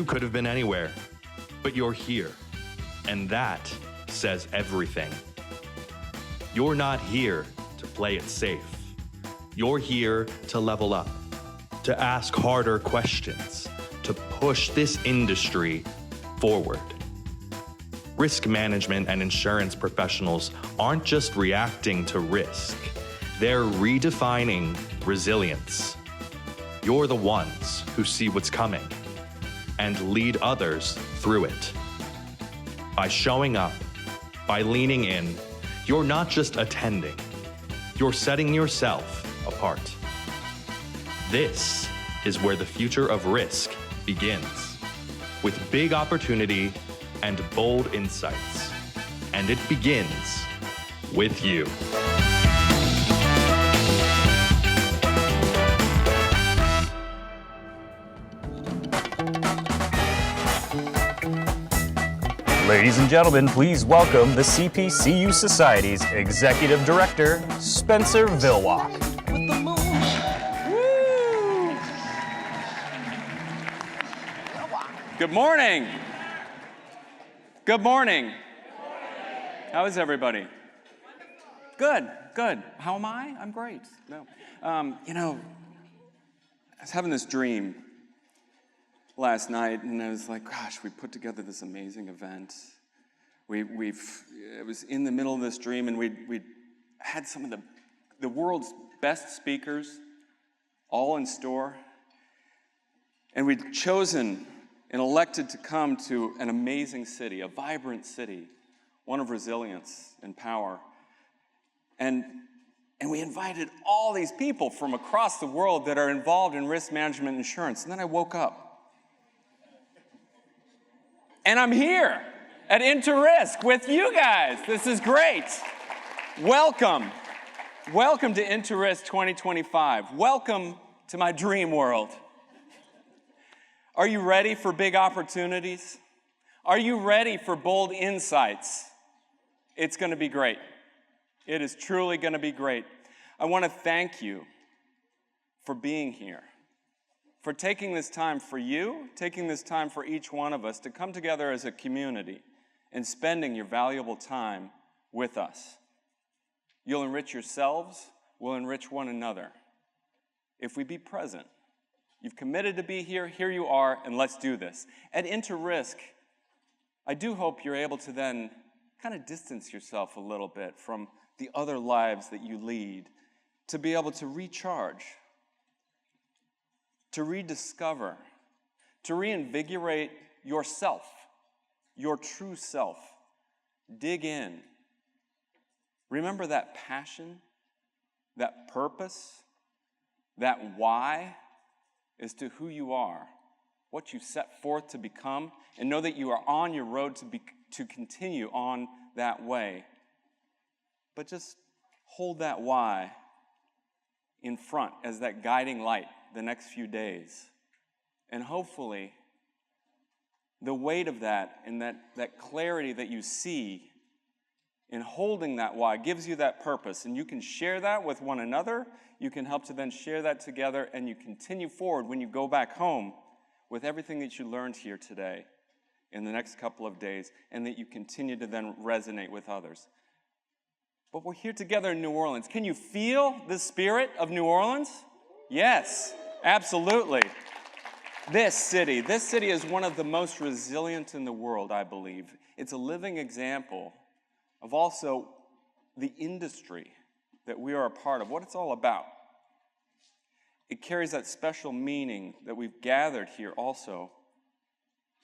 could have been anywhere, but you're here, and that says everything. You're not here to play it safe. You're here to level up, to ask harder questions, to push this industry forward. Risk management and insurance professionals aren't just reacting to risk, they're redefining resilience. You're the ones who see what's coming and lead others through it. By showing up, by leaning in, you're not just attending, you're setting yourself apart. This is where the future of risk begins, with big opportunity and bold insights. And it begins with you. Ladies and gentlemen, please welcome the CPCU Society's Executive Director, Spenser Villwock. Good morning. Good morning. How is everybody? Good, good. How am I? I'm great. No, I was having this dream last night, and I was like, gosh, we put together this amazing event. It was in the middle of this dream, and we had some of the world's best speakers all in store, and we'd chosen and elected to come to an amazing city, a vibrant city, one of resilience and power. And we invited all these people from across the world that are involved in risk management and insurance. And then I woke up. And I'm here at In2Risk with you guys. This is great. Welcome. Welcome to In2Risk 2025. Welcome to my dream world. Are you ready for big opportunities? Are you ready for bold insights? It's going to be great. It is truly going to be great. I want to thank you for being here, for taking this time for you, taking this time for each one of us to come together as a community and spending your valuable time with us. You'll enrich yourselves, we'll enrich one another if we be present. You've committed to be here, here you are, and let's do this. At In2Risk, I do hope you're able to then kind of distance yourself a little bit from the other lives that you lead, to be able to recharge, to rediscover, to reinvigorate yourself, your true self. Dig in. Remember that passion, that purpose, that why as to who you are, what you set forth to become, and know that you are on your road to continue on that way. But just hold that why in front as that guiding light the next few days. And hopefully, the weight of that and that clarity that you see in holding that why gives you that purpose. And you can share that with one another. You can help to then share that together, and you continue forward when you go back home with everything that you learned here today in the next couple of days, and that you continue to then resonate with others. But we're here together in New Orleans. Can you feel the spirit of New Orleans? Yes, absolutely. This city is one of the most resilient in the world, I believe. It's a living example of also the industry that we are a part of, what it's all about. It carries that special meaning that we've gathered here also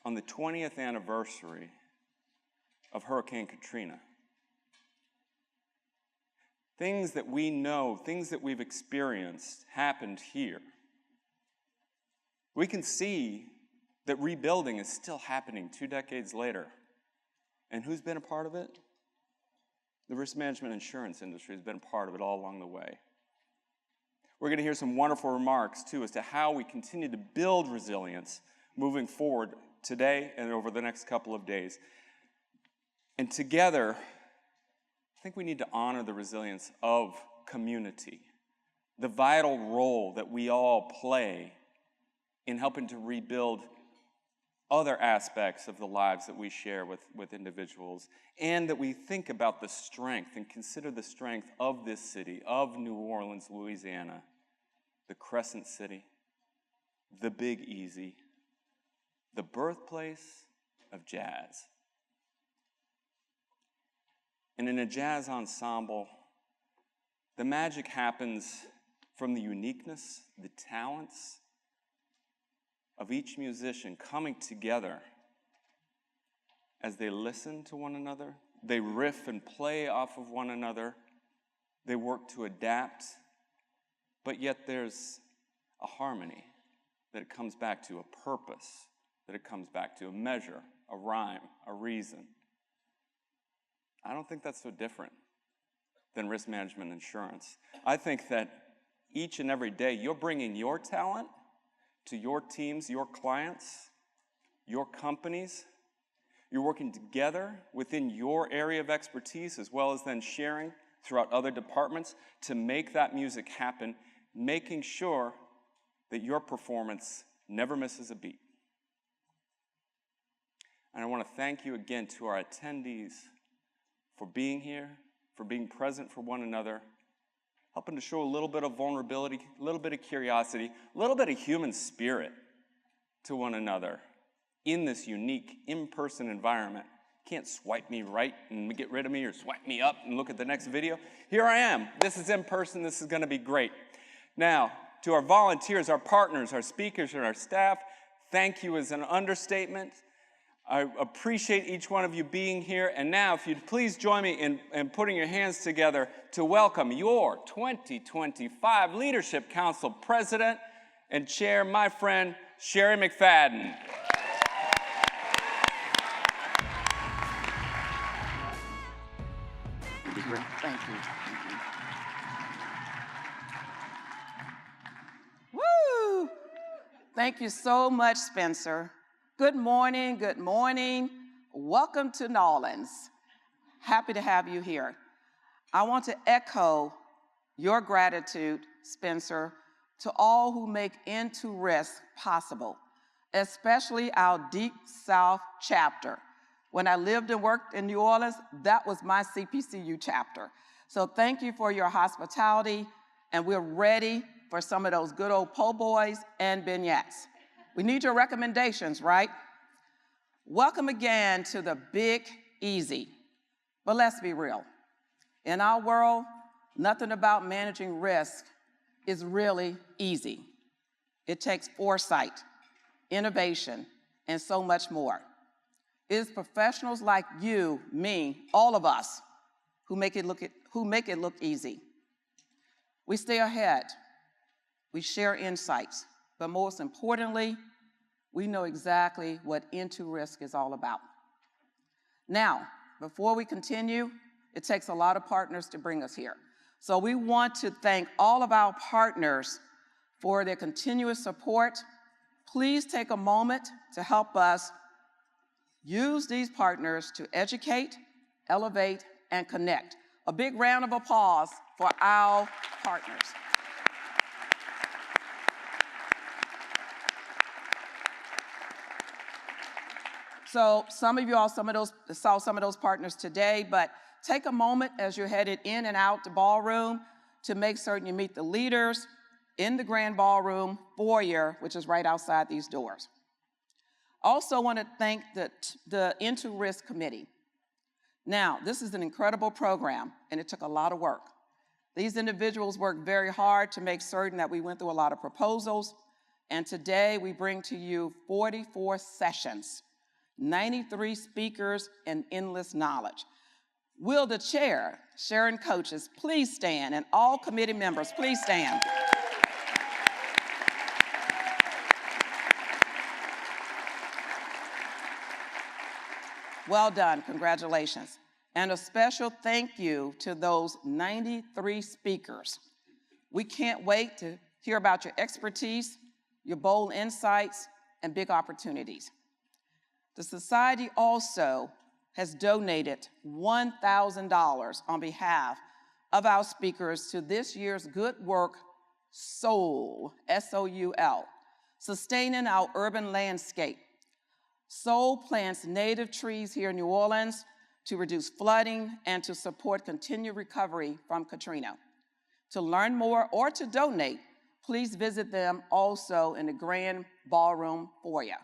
on the 20th anniversary of Hurricane Katrina. Things that we know, things that we've experienced happened here. We can see that rebuilding is still happening 2 decades later. And who's been a part of it? The risk management insurance industry has been a part of it all along the way. We're going to hear some wonderful remarks, too, as to how we continue to build resilience moving forward today and over the next couple of days. And together, I think we need to honor the resilience of community, the vital role that we all play in helping to rebuild other aspects of the lives that we share with individuals, and that we think about the strength and consider the strength of this city, of New Orleans, Louisiana, the Crescent City, the Big Easy, the birthplace of jazz. And in a jazz ensemble, the magic happens from the uniqueness, the talents of each musician coming together as they listen to one another, they riff and play off of one another, they work to adapt, but yet there's a harmony that it comes back to, a purpose that it comes back to, a measure, a rhyme, a reason. I don't think that's so different than risk management insurance. I think that each and every day you're bringing your talent to your teams, your clients, your companies. You're working together within your area of expertise as well as then sharing throughout other departments to make that music happen, making sure that your performance never misses a beat. And I want to thank you again to our attendees for being here, for being present for one another, helping to show a little bit of vulnerability, a little bit of curiosity, a little bit of human spirit to one another in this unique in-person environment. You can't swipe me right and get rid of me or swipe me up and look at the next video. Here I am. This is in person. This is going to be great. Now, to our volunteers, our partners, our speakers, and our staff, thank you is an understatement. I appreciate each one of you being here. And now, if you'd please join me in putting your hands together to welcome your 2025 Leadership Council President and Chair, my friend, Sherry McFadden. Thank you. Woo! Thank you so much, Spencer. Good morning, good morning. Welcome to New Orleans. Happy to have you here. I want to echo your gratitude, Spencer, to all who make In2Risk possible, especially our Deep South chapter. When I lived and worked in New Orleans, that was my CPCU chapter. So thank you for your hospitality, and we're ready for some of those good old po' boys and beignets. We need your recommendations, right? Welcome again to the Big Easy. But let's be real. In our world, nothing about managing risk is really easy. It takes foresight, innovation, and so much more. It is professionals like you, me, all of us, who make it look easy. We stay ahead. We share insights. But most importantly, we know exactly what In2Risk is all about. Now, before we continue, it takes a lot of partners to bring us here. So we want to thank all of our partners for their continuous support. Please take a moment to help us use these partners to educate, elevate, and connect. A big round of applause for our partners. So some of you all saw some of those partners today, but take a moment as you're headed in and out the ballroom to make certain you meet the leaders in the grand ballroom foyer, which is right outside these doors. Also want to thank the In2Risk committee. Now, this is an incredible program, and it took a lot of work. These individuals worked very hard to make certain that we went through a lot of proposals, and today we bring to you 44 sessions, 93 speakers, and endless knowledge. Will the chair, Sharon Coaches, please stand, and all committee members, please stand. Well done, congratulations. And a special thank you to those 93 speakers. We can't wait to hear about your expertise, your bold insights, and big opportunities. The Society also has donated $1,000 on behalf of our speakers to this year's Good Work Soul, S-O-U-L, Sustaining Our Urban Landscape. Soul plants native trees here in New Orleans to reduce flooding and to support continued recovery from Katrina. To learn more or to donate, please visit them also in the Grand Ballroom foyer.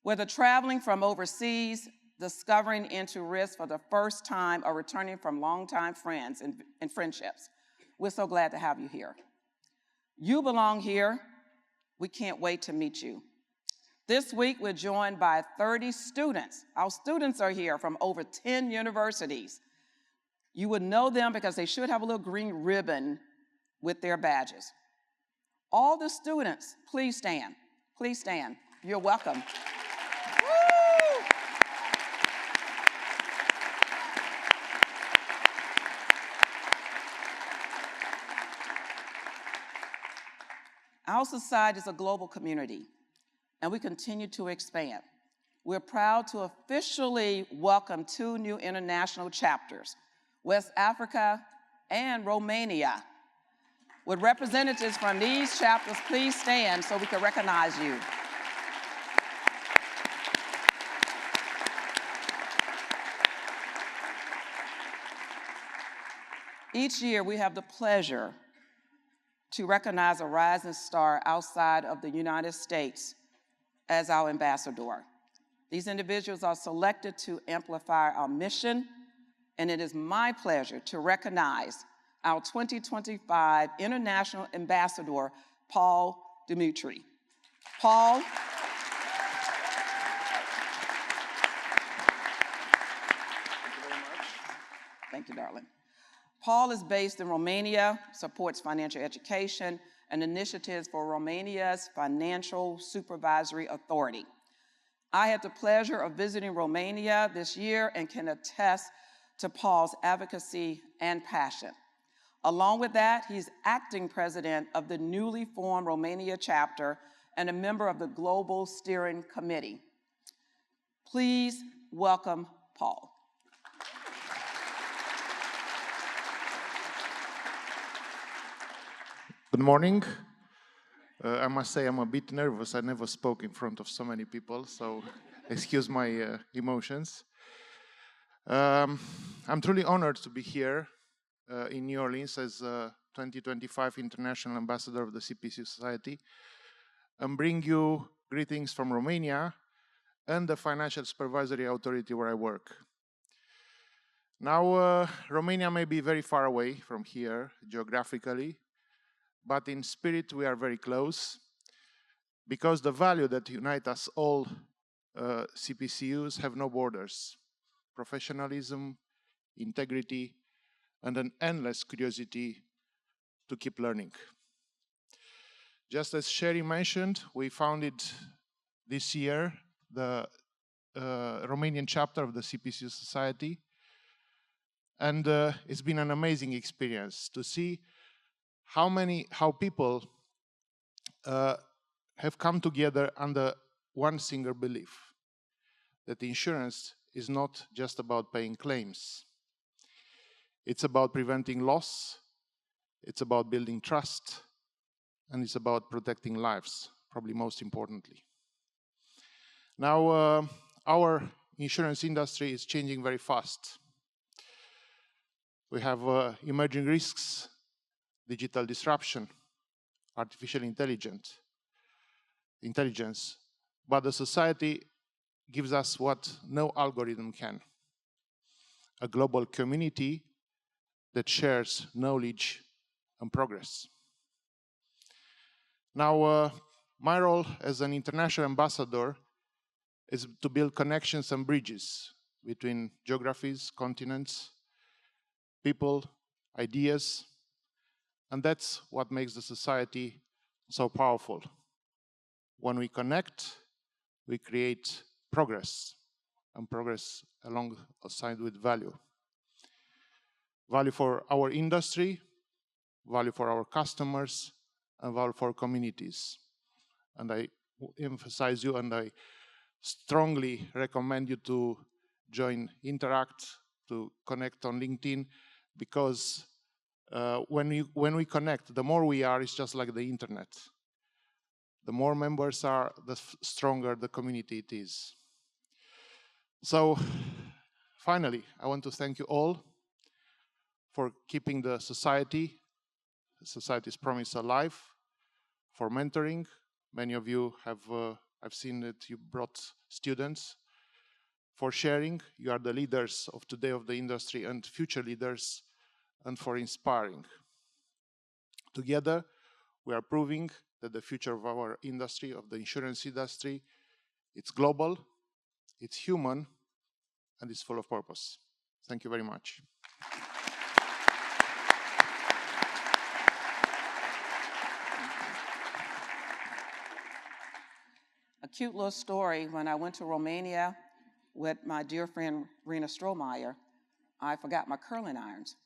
Whether traveling from overseas, discovering In2Risk for the first time, or returning from longtime friends and friendships, we're so glad to have you here. You belong here. We can't wait to meet you. This week, we're joined by 30 students. Our students are here from over 10 universities. You would know them because they should have a little green ribbon with their badges. All the students, please stand. Please stand. You're welcome. Woo! Our society is a global community, and we continue to expand. We're proud to officially welcome 2 new international chapters, West Africa and Romania. Would representatives from these chapters please stand so we can recognize you? Each year, we have the pleasure to recognize a rising star outside of the United States as our ambassador. These individuals are selected to amplify our mission, and it is my pleasure to recognize our 2025 International Ambassador, Paul Dimitri. Paul. Thank you very much. Thank you, darling. Paul is based in Romania, supports financial education and initiatives for Romania's Financial Supervisory Authority. I had the pleasure of visiting Romania this year and can attest to Paul's advocacy and passion. Along with that, he's acting president of the newly formed Romania chapter and a member of the Global Steering Committee. Please welcome Paul. Good morning. I must say I'm a bit nervous. I never spoke in front of so many people, so excuse my emotions. I'm truly honored to be here in New Orleans as 2025 International Ambassador of the CPC Society and bring you greetings from Romania and the Financial Supervisory Authority where I work. Now, Romania may be very far away from here geographically, but in spirit we are very close because the value that unite us all CPCUs have no borders. Professionalism, integrity, and an endless curiosity to keep learning. Just as Sherry mentioned, we founded this year the Romanian chapter of the CPC Society, and it's been an amazing experience to see how people have come together under one single belief, that insurance is not just about paying claims. It's about preventing loss, it's about building trust, and it's about protecting lives, probably most importantly. Now, our insurance industry is changing very fast. We have emerging risks, digital disruption, artificial intelligence, but the society gives us what no algorithm can: a global community that shares knowledge and progress. Now, my role as an international ambassador is to build connections and bridges between geographies, continents, people, ideas, and that's what makes the society so powerful. When we connect, we create progress, and progress alongside with value. Value for our industry, value for our customers, and value for communities. And I emphasize you, and I strongly recommend you to join Interact, to connect on LinkedIn, because when we connect, the more we are, it's just like the internet. The more members are, the stronger the community it is. So, finally, I want to thank you all for keeping the society's promise alive, for mentoring. Many of you have, I've seen that you brought students. For sharing, you are the leaders of today of the industry and future leaders, and for inspiring. Together, we are proving that the future of our industry, of the insurance industry, it's global, it's human, and it's full of purpose. Thank you very much. A cute little story, when I went to Romania with my dear friend Rena Strohmeyer, I forgot my curling irons.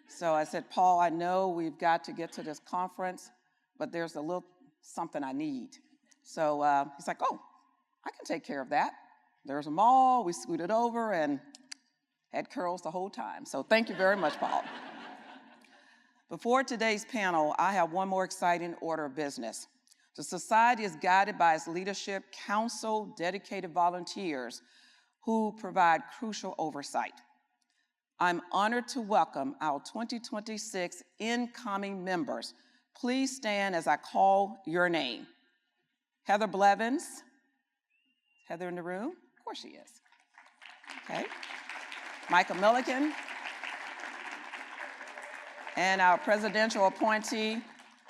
So I said, Paul, I know we've got to get to this conference, but there's a little something I need. So he's like, oh, I can take care of that. There's a mall, we scooted over and had curls the whole time. So thank you very much, Paul. Before today's panel, I have one more exciting order of business. The Society is guided by its leadership council, dedicated volunteers who provide crucial oversight. I'm honored to welcome our 2026 incoming members. Please stand as I call your name. Heather Blevins. Heather in the room? Of course she is. Okay. Michael Milliken. And our presidential appointee,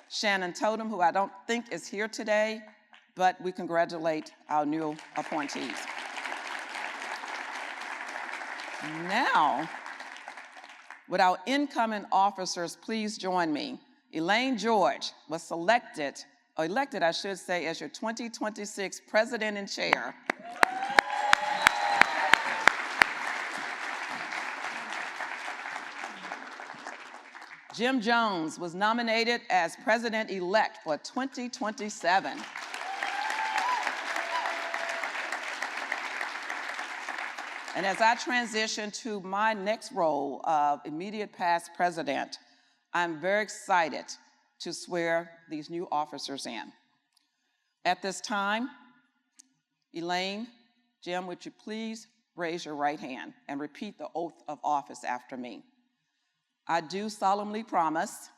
Shannon Totem, who I don't think is here today, but we congratulate our new appointees. Now, would our incoming officers please join me? Elaine George was elected, I should say, as your 2026 president and chair. Jim Jones was nominated as president-elect for 2027. And as I transition to my next role of immediate past president, I'm very excited to swear these new officers in. At this time, Elaine, Jim, would you please raise your right hand and repeat the oath of office after me? I do solemnly promise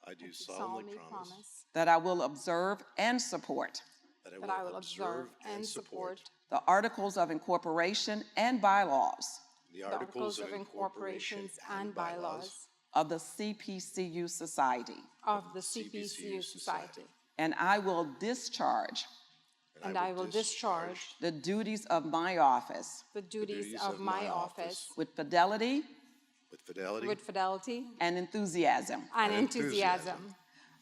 I do solemnly promise that I will observe and support that I will observe and support the Articles of Incorporation and bylaws the Articles of Incorporation and bylaws of the CPCU Society, of the CPCU Society, and I will discharge and I will discharge the duties of my office the duties of my office with fidelity with fidelity and enthusiasm. and enthusiasm.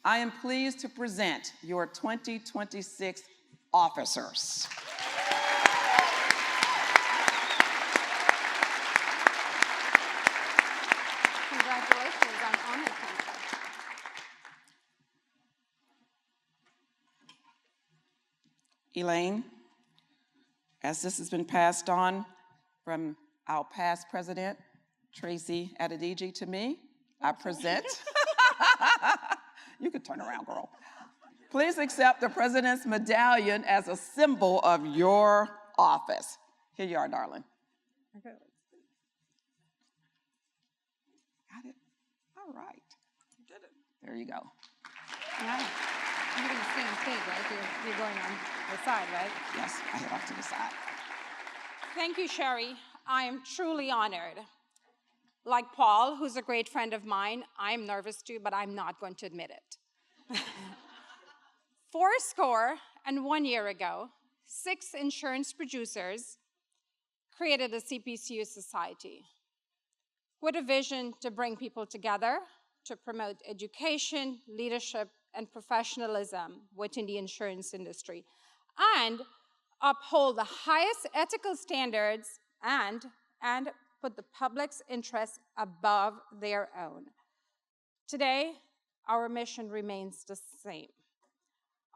I am pleased to present your 2026 officers. Congratulations, I'm honored. Elaine, as this has been passed on from our past president, Tracy Adedeji, to me, I present. You could turn around, girl. Please accept the president's medallion as a symbol of your office. Here you are, darling. Okay. Got it? All right. You did it. There you go. Yeah. You're going to stay on stage, right? You're going on the side, right? Yes, I head off to the side. Thank you, Sherry. I am truly honored. Like Paul, who's a great friend of mine, I'm nervous too, but I'm not going to admit it. 401 years ago, 6 insurance producers created a CPCU society with a vision to bring people together, to promote education, leadership, and professionalism within the insurance industry, and uphold the highest ethical standards and put the public's interests above their own. Today, our mission remains the same.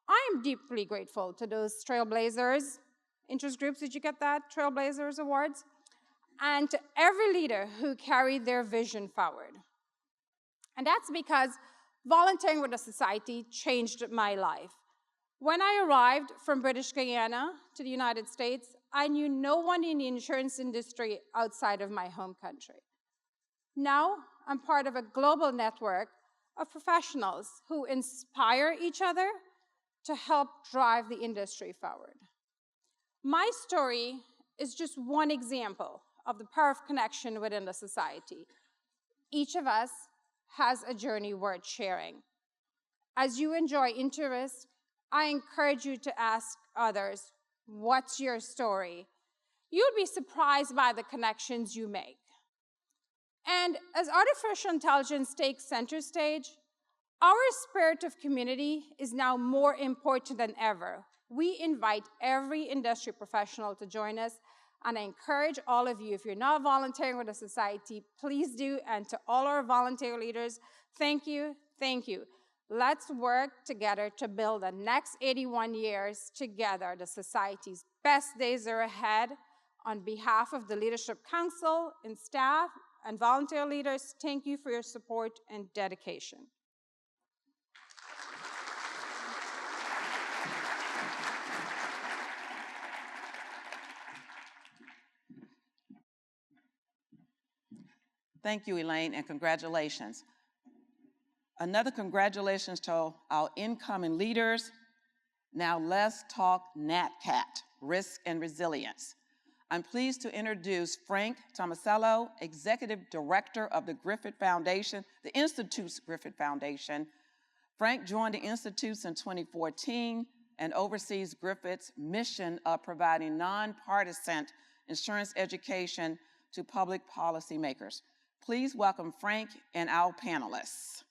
I am deeply grateful to those trailblazers, interest groups, did you get that? Trailblazers Awards? And to every leader who carried their vision forward. And that's because volunteering with the society changed my life. When I arrived from British Guyana to the United States, I knew no one in the insurance industry outside of my home country. Now, I'm part of a global network of professionals who inspire each other to help drive the industry forward. My story is just one example of the power of connection within the society. Each of us has a journey worth sharing. As you enjoy In2Risk, I encourage you to ask others, what's your story? You'll be surprised by the connections you make. And as artificial intelligence takes center stage, our spirit of community is now more important than ever. We invite every industry professional to join us, and I encourage all of you, if you're not volunteering with the society, please do, and to all our volunteer leaders, thank you, thank you. Let's work together to build the next 81 years together. The society's best days are ahead. On behalf of the Leadership Council and staff and volunteer leaders, thank you for your support and dedication. Thank you, Elaine, and congratulations. Another congratulations to our incoming leaders. Now let's talk NatCat, risk and resilience. I'm pleased to introduce Frank Tomasello, Executive Director of the Griffith Foundation, the Institute's Griffith Foundation. Frank joined the Institute in 2014 and oversees Griffith's mission of providing nonpartisan insurance education to public policymakers. Please welcome Frank and our panelists.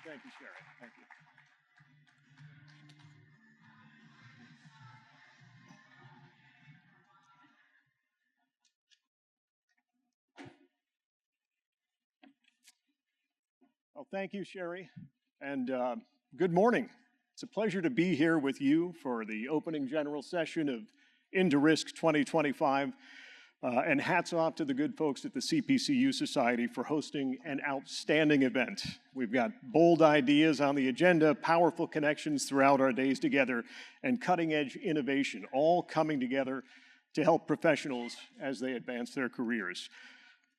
Thank you, Sherry. Thank you. Well, thank you, Sherry, and good morning. It's a pleasure to be here with you for the opening general session of In2Risk 2025, and hats off to the good folks at the CPCU Society for hosting an outstanding event. We've got bold ideas on the agenda, powerful connections throughout our days together, and cutting-edge innovation, all coming together to help professionals as they advance their careers.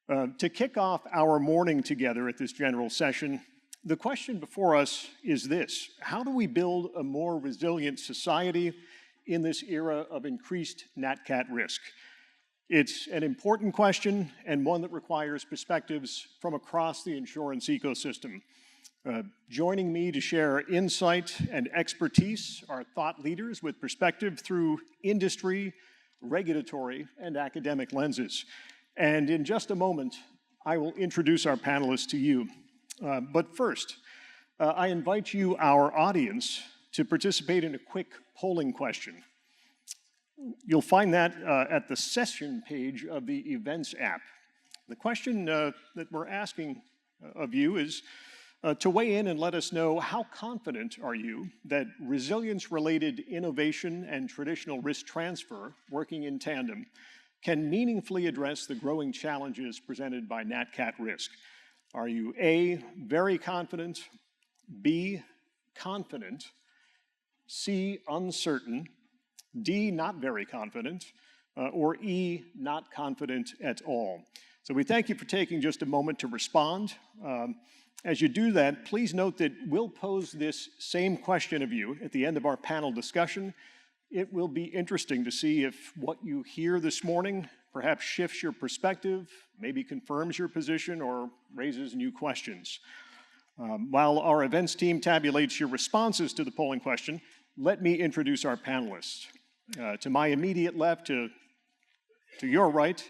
To kick off our morning together at this general session, the question before us is this: how do we build a more resilient society in this era of increased NatCat risk? It's an important question and one that requires perspectives from across the insurance ecosystem. Joining me to share insight and expertise are thought leaders with perspective through industry, regulatory, and academic lenses. And in just a moment, I will introduce our panelists to you. But first, I invite you, our audience, to participate in a quick polling question. You'll find that at the session page of the Events app. The question that we're asking of you is to weigh in and let us know, how confident are you that resilience-related innovation and traditional risk transfer, working in tandem, can meaningfully address the growing challenges presented by NatCat risk? Are you A, very confident, B, confident, C, uncertain, D, not very confident, or E, not confident at all? So we thank you for taking just a moment to respond. As you do that, please note that we'll pose this same question of you at the end of our panel discussion. It will be interesting to see if what you hear this morning perhaps shifts your perspective, maybe confirms your position, or raises new questions. While our events team tabulates your responses to the polling question, let me introduce our panelists. To my immediate left, to your right,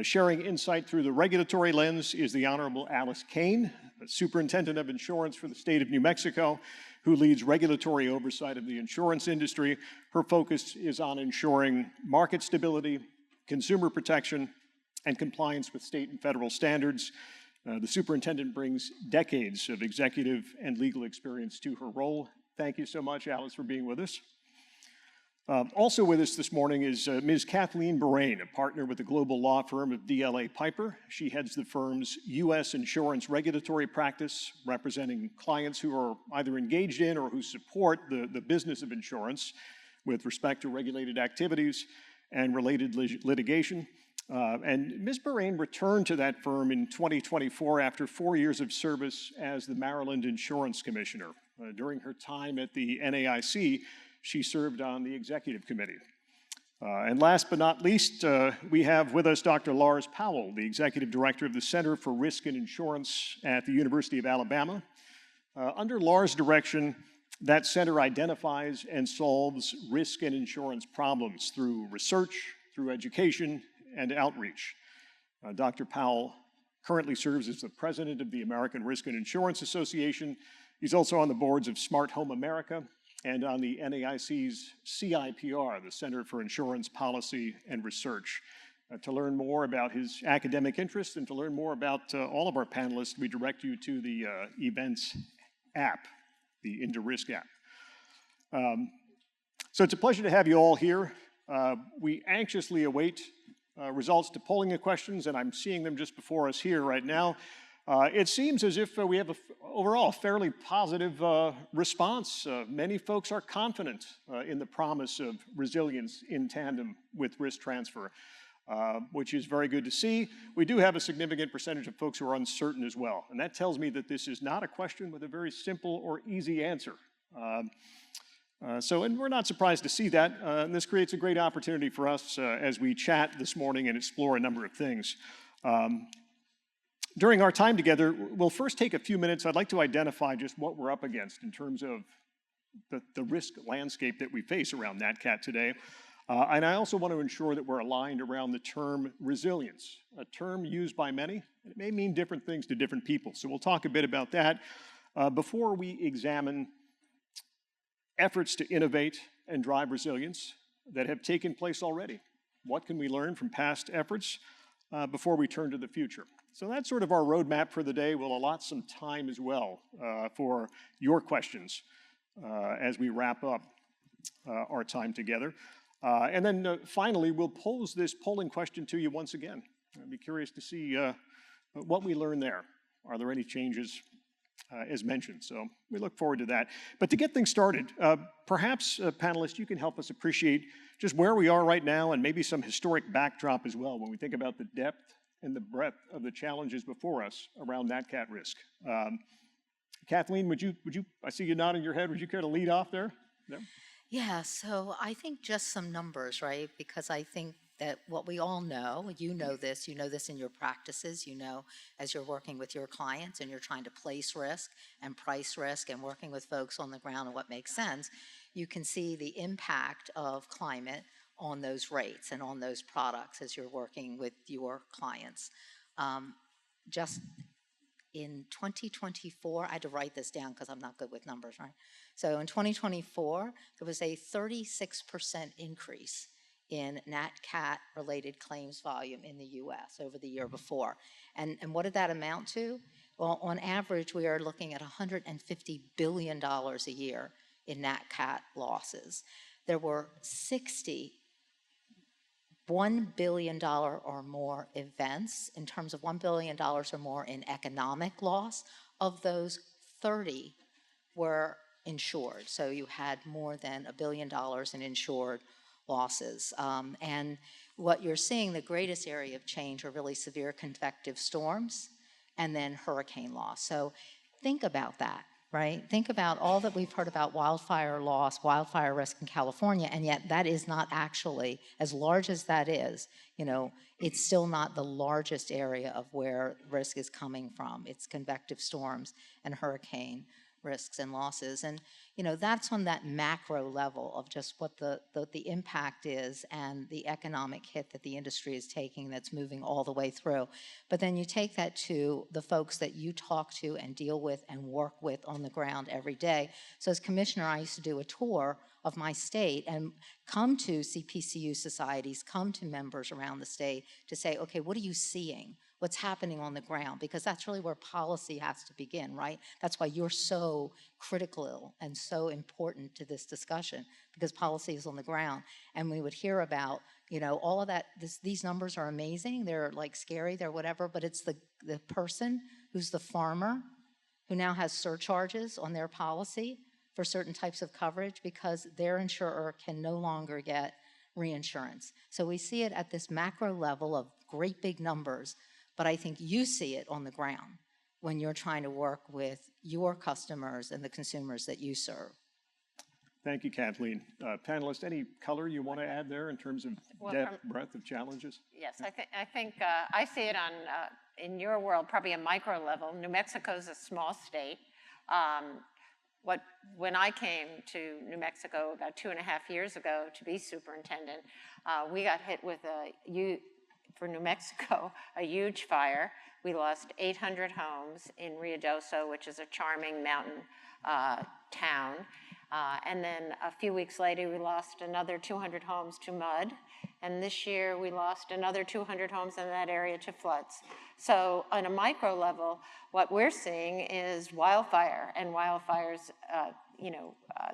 sharing insight through the regulatory lens is the Honorable Alice Kane, Superintendent of Insurance for the state of New Mexico, who leads regulatory oversight of the insurance industry. Her focus is on ensuring market stability, consumer protection, and compliance with state and federal standards. The superintendent brings decades of executive and legal experience to her role. Thank you so much, Alice, for being with us. Also with us this morning is Ms. Kathleen Borain, a partner with the global law firm of DLA Piper. She heads the firm's U.S. insurance regulatory practice, representing clients who are either engaged in or who support the business of insurance with respect to regulated activities and related litigation. And Ms. Borain returned to that firm in 2024 after 4 years of service as the Maryland Insurance Commissioner. During her time at the NAIC, she served on the executive committee. And last but not least, we have with us Dr. Lars Powell, the executive director of the Center for Risk and Insurance at the University of Alabama. Under Lars' direction, that center identifies and solves risk and insurance problems through research, through education, and outreach. Dr. Powell currently serves as the president of the American Risk and Insurance Association. He's also on the boards of Smart Home America and on the NAIC's CIPR, the Center for Insurance Policy and Research. To learn more about his academic interests and to learn more about all of our panelists, we direct you to the events app, the In2Risk app. So it's a pleasure to have you all here. We anxiously await results to polling the questions, and I'm seeing them just before us here right now. It seems as if we have overall a fairly positive response. Many folks are confident in the promise of resilience in tandem with risk transfer, which is very good to see. We do have a significant percentage of folks who are uncertain as well, and that tells me that this is not a question with a very simple or easy answer. And we're not surprised to see that, and this creates a great opportunity for us as we chat this morning and explore a number of things. During our time together, we'll first take a few minutes. I'd like to identify just what we're up against in terms of the risk landscape that we face around NatCat today. And I also want to ensure that we're aligned around the term resilience, a term used by many. It may mean different things to different people. So we'll talk a bit about that before we examine efforts to innovate and drive resilience that have taken place already. What can we learn from past efforts before we turn to the future? So that's sort of our roadmap for the day. We'll allot some time as well for your questions as we wrap up our time together. And then finally, we'll pose this polling question to you once again. I'd be curious to see what we learn there. Are there any changes as mentioned? So we look forward to that. But to get things started, perhaps, panelists, you can help us appreciate just where we are right now and maybe some historic backdrop as well when we think about the depth and the breadth of the challenges before us around NatCat risk. Kathleen, would you, I see you nodding your head, would you care to lead off there? Yeah. Yeah, so I think just some numbers, right? Because I think that what we all know, you know this in your practices, you know, as you're working with your clients and you're trying to place risk and price risk and working with folks on the ground and what makes sense, you can see the impact of climate on those rates and on those products as you're working with your clients. Just in 2024, I had to write this down because I'm not good with numbers, right? So in 2024, there was a 36% increase in NatCat-related claims volume in the U.S. over the year before. And what did that amount to? Well, on average, we are looking at $150 billion a year in NatCat losses. There were 60 $1 billion or more events in terms of $1 billion or more in economic loss. Of those, 30 were insured. So you had more than $1 billion in insured losses. And what you're seeing, the greatest area of change are really severe convective storms and then hurricane loss. So think about that, right? Think about all that we've heard about wildfire loss, wildfire risk in California, and yet that is not actually, as large as that is, you know, it's still not the largest area of where risk is coming from. It's convective storms and hurricane risks and losses. And, you know, that's on that macro level of just what the impact is and the economic hit that the industry is taking that's moving all the way through. But then you take that to the folks that you talk to and deal with and work with on the ground every day. So as commissioner, I used to do a tour of my state and come to CPCU societies, come to members around the state to say, okay, what are you seeing? what's happening on the ground, because that's really where policy has to begin, right? That's why you're so critical and so important to this discussion, because policy is on the ground. And we would hear about, you know, all of that. These numbers are amazing. They're like scary, they're whatever, but it's the person who's the farmer who now has surcharges on their policy for certain types of coverage because their insurer can no longer get reinsurance. So we see it at this macro level of great big numbers, but I think you see it on the ground when you're trying to work with your customers and the consumers that you serve. Thank you, Kathleen. Panelists, any color you want to add there in terms of depth, breadth of challenges? Yes, I think I see it on, in your world, probably a micro level. New Mexico is a small state. When I came to New Mexico about 2.5 years ago to be superintendent, we got hit with for New Mexico, a huge fire. We lost 800 homes in Ruidoso, which is a charming mountain town. And then a few weeks later, we lost another 200 homes to mud. And this year, we lost another 200 homes in that area to floods. So on a micro level, what we're seeing is wildfire, and wildfires,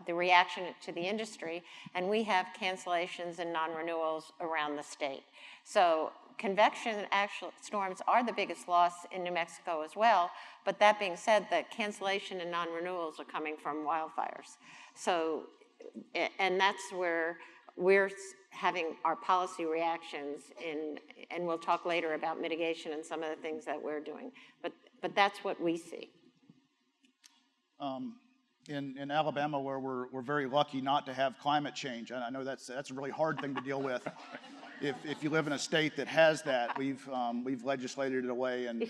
the reaction to the industry, and we have cancellations and non-renewals around the state. So convection storms are the biggest loss in New Mexico as well, but that being said, the cancellation and non-renewals are coming from wildfires. So, and that's where we're having our policy reactions and we'll talk later about mitigation and some of the things that we're doing, but that's what we see. In Alabama, where we're very lucky not to have climate change, and I know that's a really hard thing to deal with. If you live in a state that has that, we've legislated it away and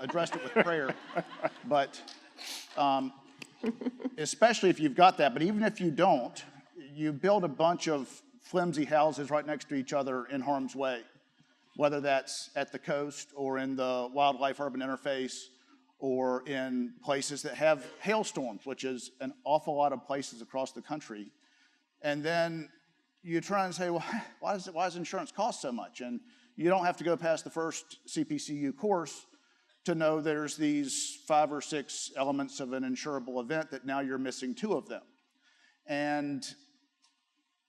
addressed it with prayer. But especially if you've got that, but even if you don't, you build a bunch of flimsy houses right next to each other in harm's way, whether that's at the coast or in the wildlife-urban interface or in places that have hailstorms, which is an awful lot of places across the country. And then you try and say, well, why does insurance cost so much? And you don't have to go past the first CPCU course to know there's these 5 or 6 elements of an insurable event that now you're missing 2 of them. And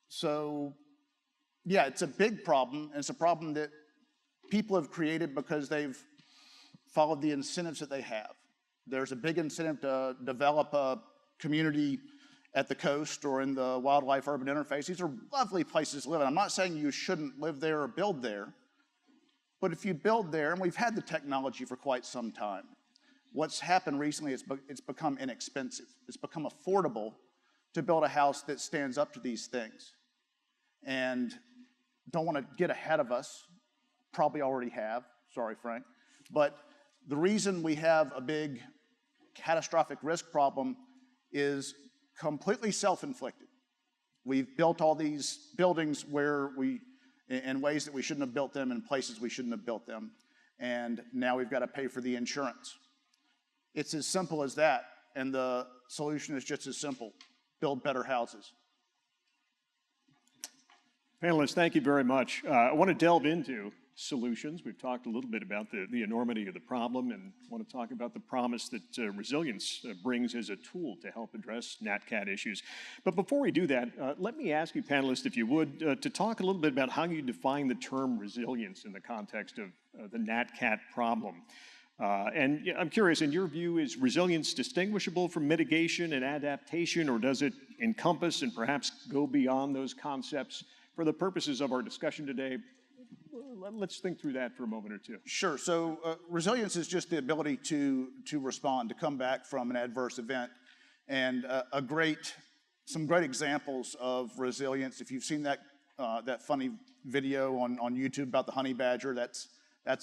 so, yeah, it's a big problem, and it's a problem that people have created because they've followed the incentives that they have. There's a big incentive to develop a community at the coast or in the wildlife-urban interface. These are lovely places to live in. I'm not saying you shouldn't live there or build there, but if you build there, and we've had the technology for quite some time, what's happened recently is it's become inexpensive. It's become affordable to build a house that stands up to these things. And don't want to get ahead of us, probably already have, sorry, Frank, but the reason we have a big catastrophic risk problem is completely self-inflicted. We've built all these buildings in ways that we shouldn't have built them, in places we shouldn't have built them, and now we've got to pay for the insurance. It's as simple as that, and the solution is just as simple: build better houses. Panelists, thank you very much. I want to delve into solutions. We've talked a little bit about the enormity of the problem, and want to talk about the promise that resilience brings as a tool to help address NatCat issues. But before we do that, let me ask you, panelists, if you would, to talk a little bit about how you define the term resilience in the context of the NatCat problem. And I'm curious, in your view, is resilience distinguishable from mitigation and adaptation, or does it encompass and perhaps go beyond those concepts? For the purposes of our discussion today, let's think through that for a moment or two. Sure. So resilience is just the ability to respond, to come back from an adverse event. And some great examples of resilience. If you've seen that funny video on YouTube about the honey badger, that's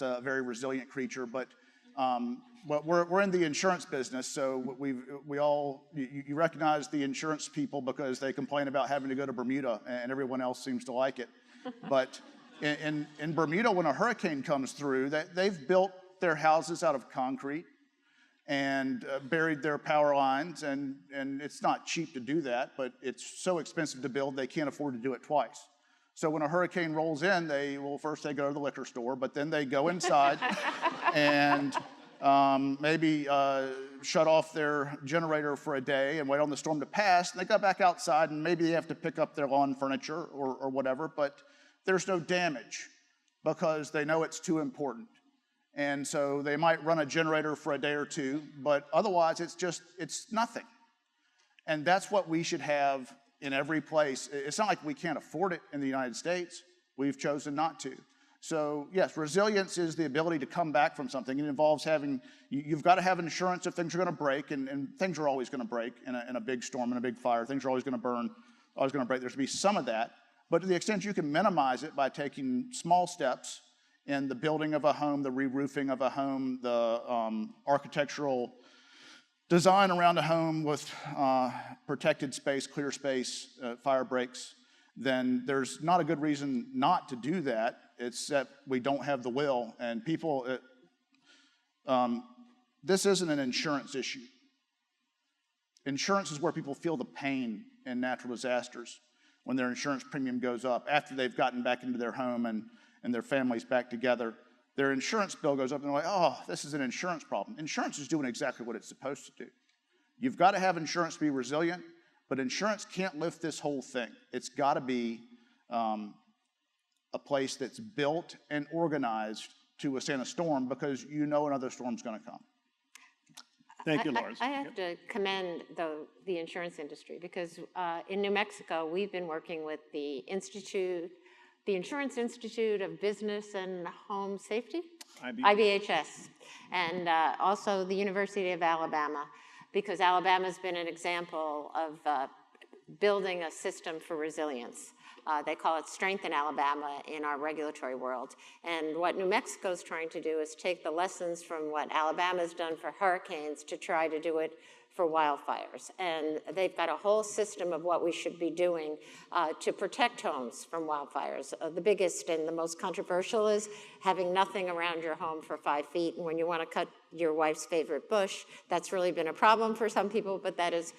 a very resilient creature. But we're in the insurance business, so you recognize the insurance people because they complain about having to go to Bermuda, and everyone else seems to like it. But in Bermuda, when a hurricane comes through, they've built their houses out of concrete and buried their power lines, and it's not cheap to do that, but it's so expensive to build they can't afford to do it twice. So when a hurricane rolls in, first they go to the liquor store, but then they go inside and maybe shut off their generator for a day and wait on the storm to pass, and they go back outside and maybe they have to pick up their lawn furniture or whatever, but there's no damage because they know it's too important. And so they might run a generator for a day or two, but otherwise it's nothing. And that's what we should have in every place. It's not like we can't afford it in the United States. We've chosen not to. So yes, resilience is the ability to come back from something. It involves you've got to have insurance if things are going to break, and things are always going to break in a big storm, in a big fire. Things are always going to burn, always going to break. There's going to be some of that. But to the extent you can minimize it by taking small steps in the building of a home, the re-roofing of a home, the architectural design around a home with protected space, clear space, fire breaks, then there's not a good reason not to do that, except we don't have the will. And people, this isn't an insurance issue. Insurance is where people feel the pain in natural disasters when their insurance premium goes up after they've gotten back into their home and their family's back together. Their insurance bill goes up and they're like, oh, this is an insurance problem. Insurance is doing exactly what it's supposed to do. You've got to have insurance to be resilient, but insurance can't lift this whole thing. It's got to be a place that's built and organized to withstand a storm because you know another storm's going to come. Thank you, Lars. I have to commend the insurance industry because in New Mexico, we've been working with the Insurance Institute of Business and Home Safety, IBHS, and also the University of Alabama, because Alabama's been an example of building a system for resilience. They call it Strength in Alabama in our regulatory world. And what New Mexico's trying to do is take the lessons from what Alabama's done for hurricanes to try to do it for wildfires. And they've got a whole system of what we should be doing to protect homes from wildfires. The biggest and the most controversial is having nothing around your home for 5 feet. And when you want to cut your wife's favorite bush, that's really been a problem for some people, but that's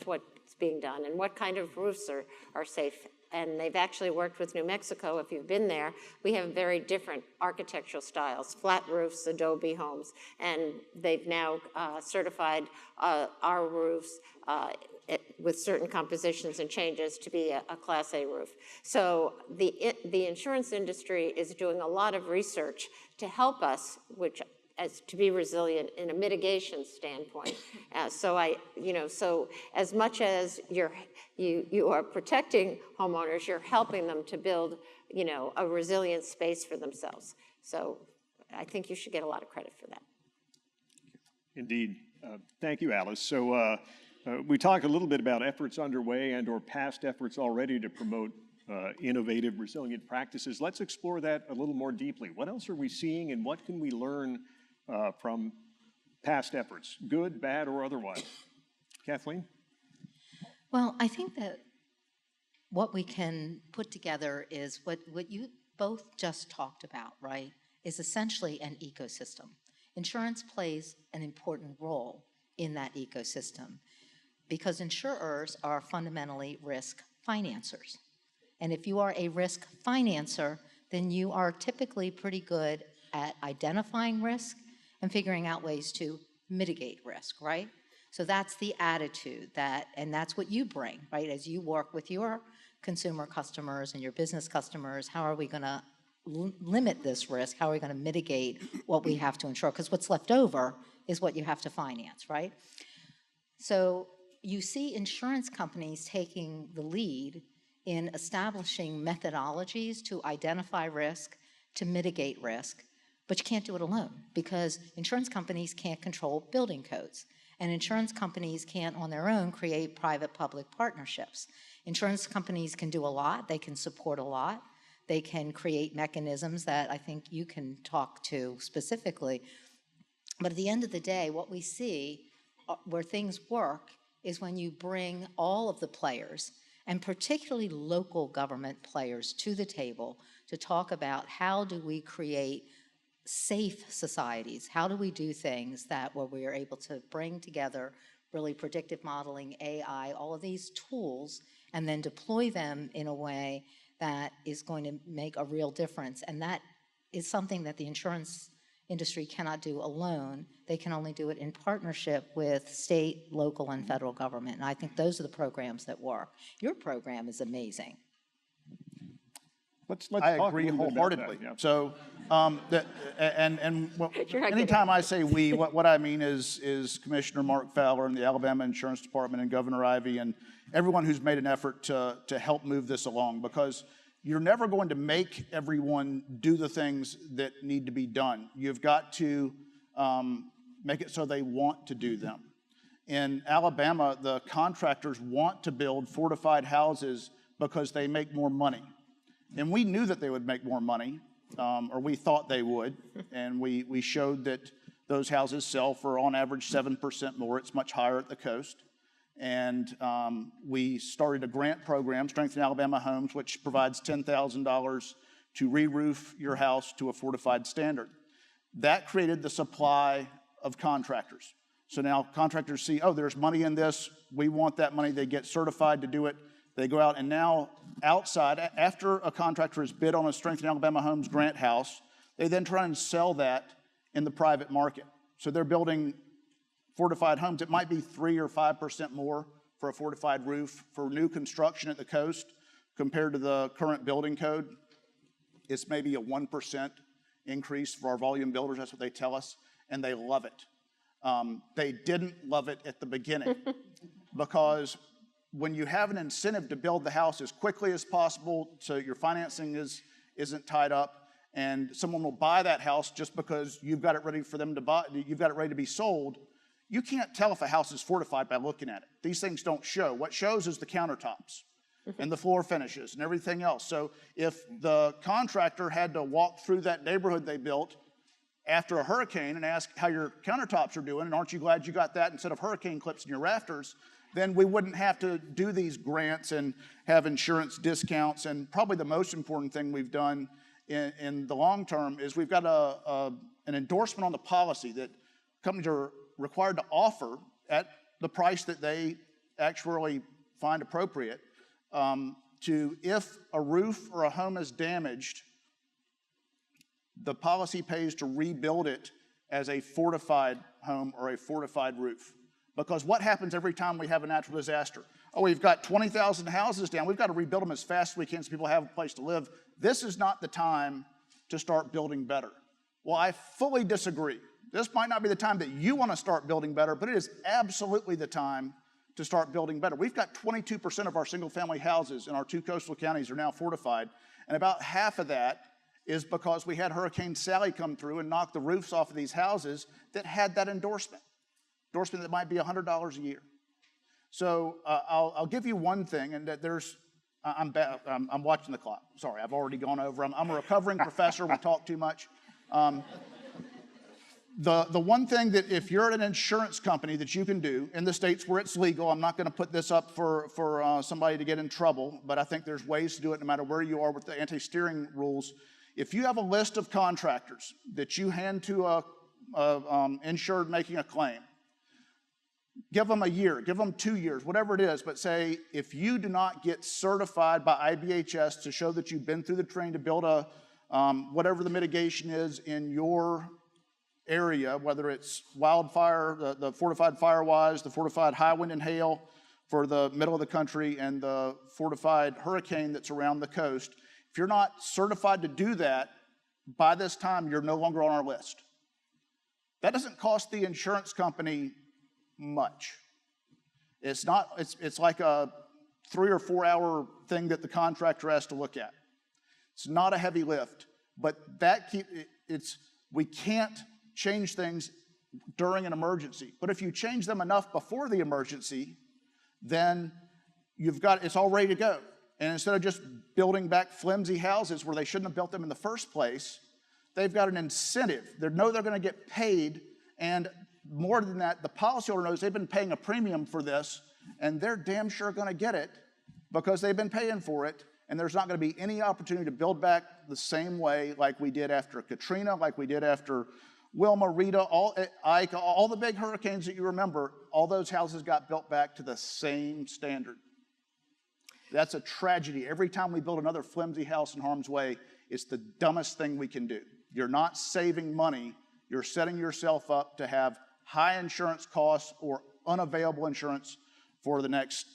what's being done. And what kind of roofs are safe? And they've actually worked with New Mexico. If you've been there, we have very different architectural styles, flat roofs, adobe homes, and they've now certified our roofs with certain compositions and changes to be a Class A roof. So the insurance industry is doing a lot of research to help us, to be resilient in a mitigation standpoint. So as much as you are protecting homeowners, you're helping them to build, a resilient space for themselves. So I think you should get a lot of credit for that. Indeed. Thank you, Alice. So we talked a little bit about efforts underway and or past efforts already to promote innovative, resilient practices. Let's explore that a little more deeply. What else are we seeing and what can we learn from past efforts, good, bad, or otherwise? Kathleen? Well, I think that what we can put together is what you both just talked about, right, is essentially an ecosystem. Insurance plays an important role in that ecosystem because insurers are fundamentally risk financiers. And if you are a risk financer, then you are typically pretty good at identifying risk and figuring out ways to mitigate risk, right? So that's the attitude and that's what you bring, right? As you work with your consumer customers and your business customers, how are we gonna limit this risk? How are we gonna mitigate what we have to insure? Because what's left over is what you have to finance, right? So you see insurance companies taking the lead in establishing methodologies to identify risk, to mitigate risk, but you can't do it alone because insurance companies can't control building codes. And insurance companies can't on their own create private-public partnerships. Insurance companies can do a lot, they can support a lot, they can create mechanisms that I think you can talk to specifically. But at the end of the day, what we see where things work is when you bring all of the players, and particularly local government players, to the table to talk about how do we create safe societies? How do we do things where we are able to bring together really predictive modeling, AI, all of these tools, and then deploy them in a way that is going to make a real difference. And that is something that the insurance industry cannot do alone. They can only do it in partnership with state, local, and federal government. And I think those are the programs that work. Your program is amazing. Let's I talk agree a little bit about wholeheartedly. that, yeah. So, anytime I say we, what I mean is Commissioner Mark Fowler and the Alabama Insurance Department and Governor Ivey and everyone who's made an effort to help move this along, because you're never going to make everyone do the things that need to be done. You've got to make it so they want to do them. In Alabama, the contractors want to build fortified houses because they make more money. And we knew that they would make more money, or we thought they would, and we showed that those houses sell for, on average, 7% more. It's much higher at the coast. And we started a grant program, Strengthen Alabama Homes, which provides $10,000 to re-roof your house to a fortified standard. That created the supply of contractors. So now contractors see, oh, there's money in this. We want that money. They get certified to do it. They go out, and now outside, after a contractor has bid on a Strengthen Alabama Homes grant house, they then try and sell that in the private market. So they're building fortified homes. It might be 3 or 5% more for a fortified roof for new construction at the coast compared to the current building code. It's maybe a 1% increase for our volume builders. That's what they tell us, and they love it. They didn't love it at the beginning because when you have an incentive to build the house as quickly as possible so your financing isn't tied up, and someone will buy that house just because you've got it ready for them to buy, you've got it ready to be sold, you can't tell if a house is fortified by looking at it. These things don't show. What shows is the countertops and the floor finishes and everything else. So if the contractor had to walk through that neighborhood they built after a hurricane and ask how your countertops are doing, and aren't you glad you got that instead of hurricane clips in your rafters, then we wouldn't have to do these grants and have insurance discounts. And probably the most important thing we've done in the long term is we've got an endorsement on the policy that companies are required to offer at the price that they actually find appropriate to, if a roof or a home is damaged, the policy pays to rebuild it as a fortified home or a fortified roof. Because what happens every time we have a natural disaster? Oh, we've got 20,000 houses down. We've got to rebuild them as fast as we can so people have a place to live. This is not the time to start building better. Well, I fully disagree. This might not be the time that you want to start building better, but it is absolutely the time to start building better. We've got 22% of our single-family houses in our 2 coastal counties are now fortified, and about half of that is because we had Hurricane Sally come through and knock the roofs off of these houses that had that endorsement that might be $100 a year. So I'll give you one thing, and that there's, I'm watching the clock. Sorry, I've already gone over. I'm a recovering professor. We talk too much. The one thing that if you're at an insurance company that you can do in the states where it's legal, I'm not going to put this up for somebody to get in trouble, but I think there's ways to do it no matter where you are with the anti-steering rules. If you have a list of contractors that you hand to a insured making a claim, give them a year, give them 2 years, whatever it is, but say if you do not get certified by IBHS to show that you've been through the training to build a whatever the mitigation is in your area, whether it's wildfire, the fortified firewise, the fortified high wind and hail for the middle of the country, and the fortified hurricane that's around the coast, if you're not certified to do that, by this time you're no longer on our list. That doesn't cost the insurance company much. It's like a 3 or 4 hour thing that the contractor has to look at. It's not a heavy lift, but we can't change things during an emergency. But if you change them enough before the emergency, then it's all ready to go. And instead of just building back flimsy houses where they shouldn't have built them in the first place, they've got an incentive. They know they're going to get paid, and more than that, the policyholder knows they've been paying a premium for this, and they're damn sure going to get it because they've been paying for it, and there's not going to be any opportunity to build back the same way like we did after Katrina, like we did after Wilma, Rita, Ike, all the big hurricanes that you remember. All those houses got built back to the same standard. That's a tragedy. Every time we build another flimsy house in harm's way, it's the dumbest thing we can do. You're not saving money. You're setting yourself up to have high insurance costs or unavailable insurance for the next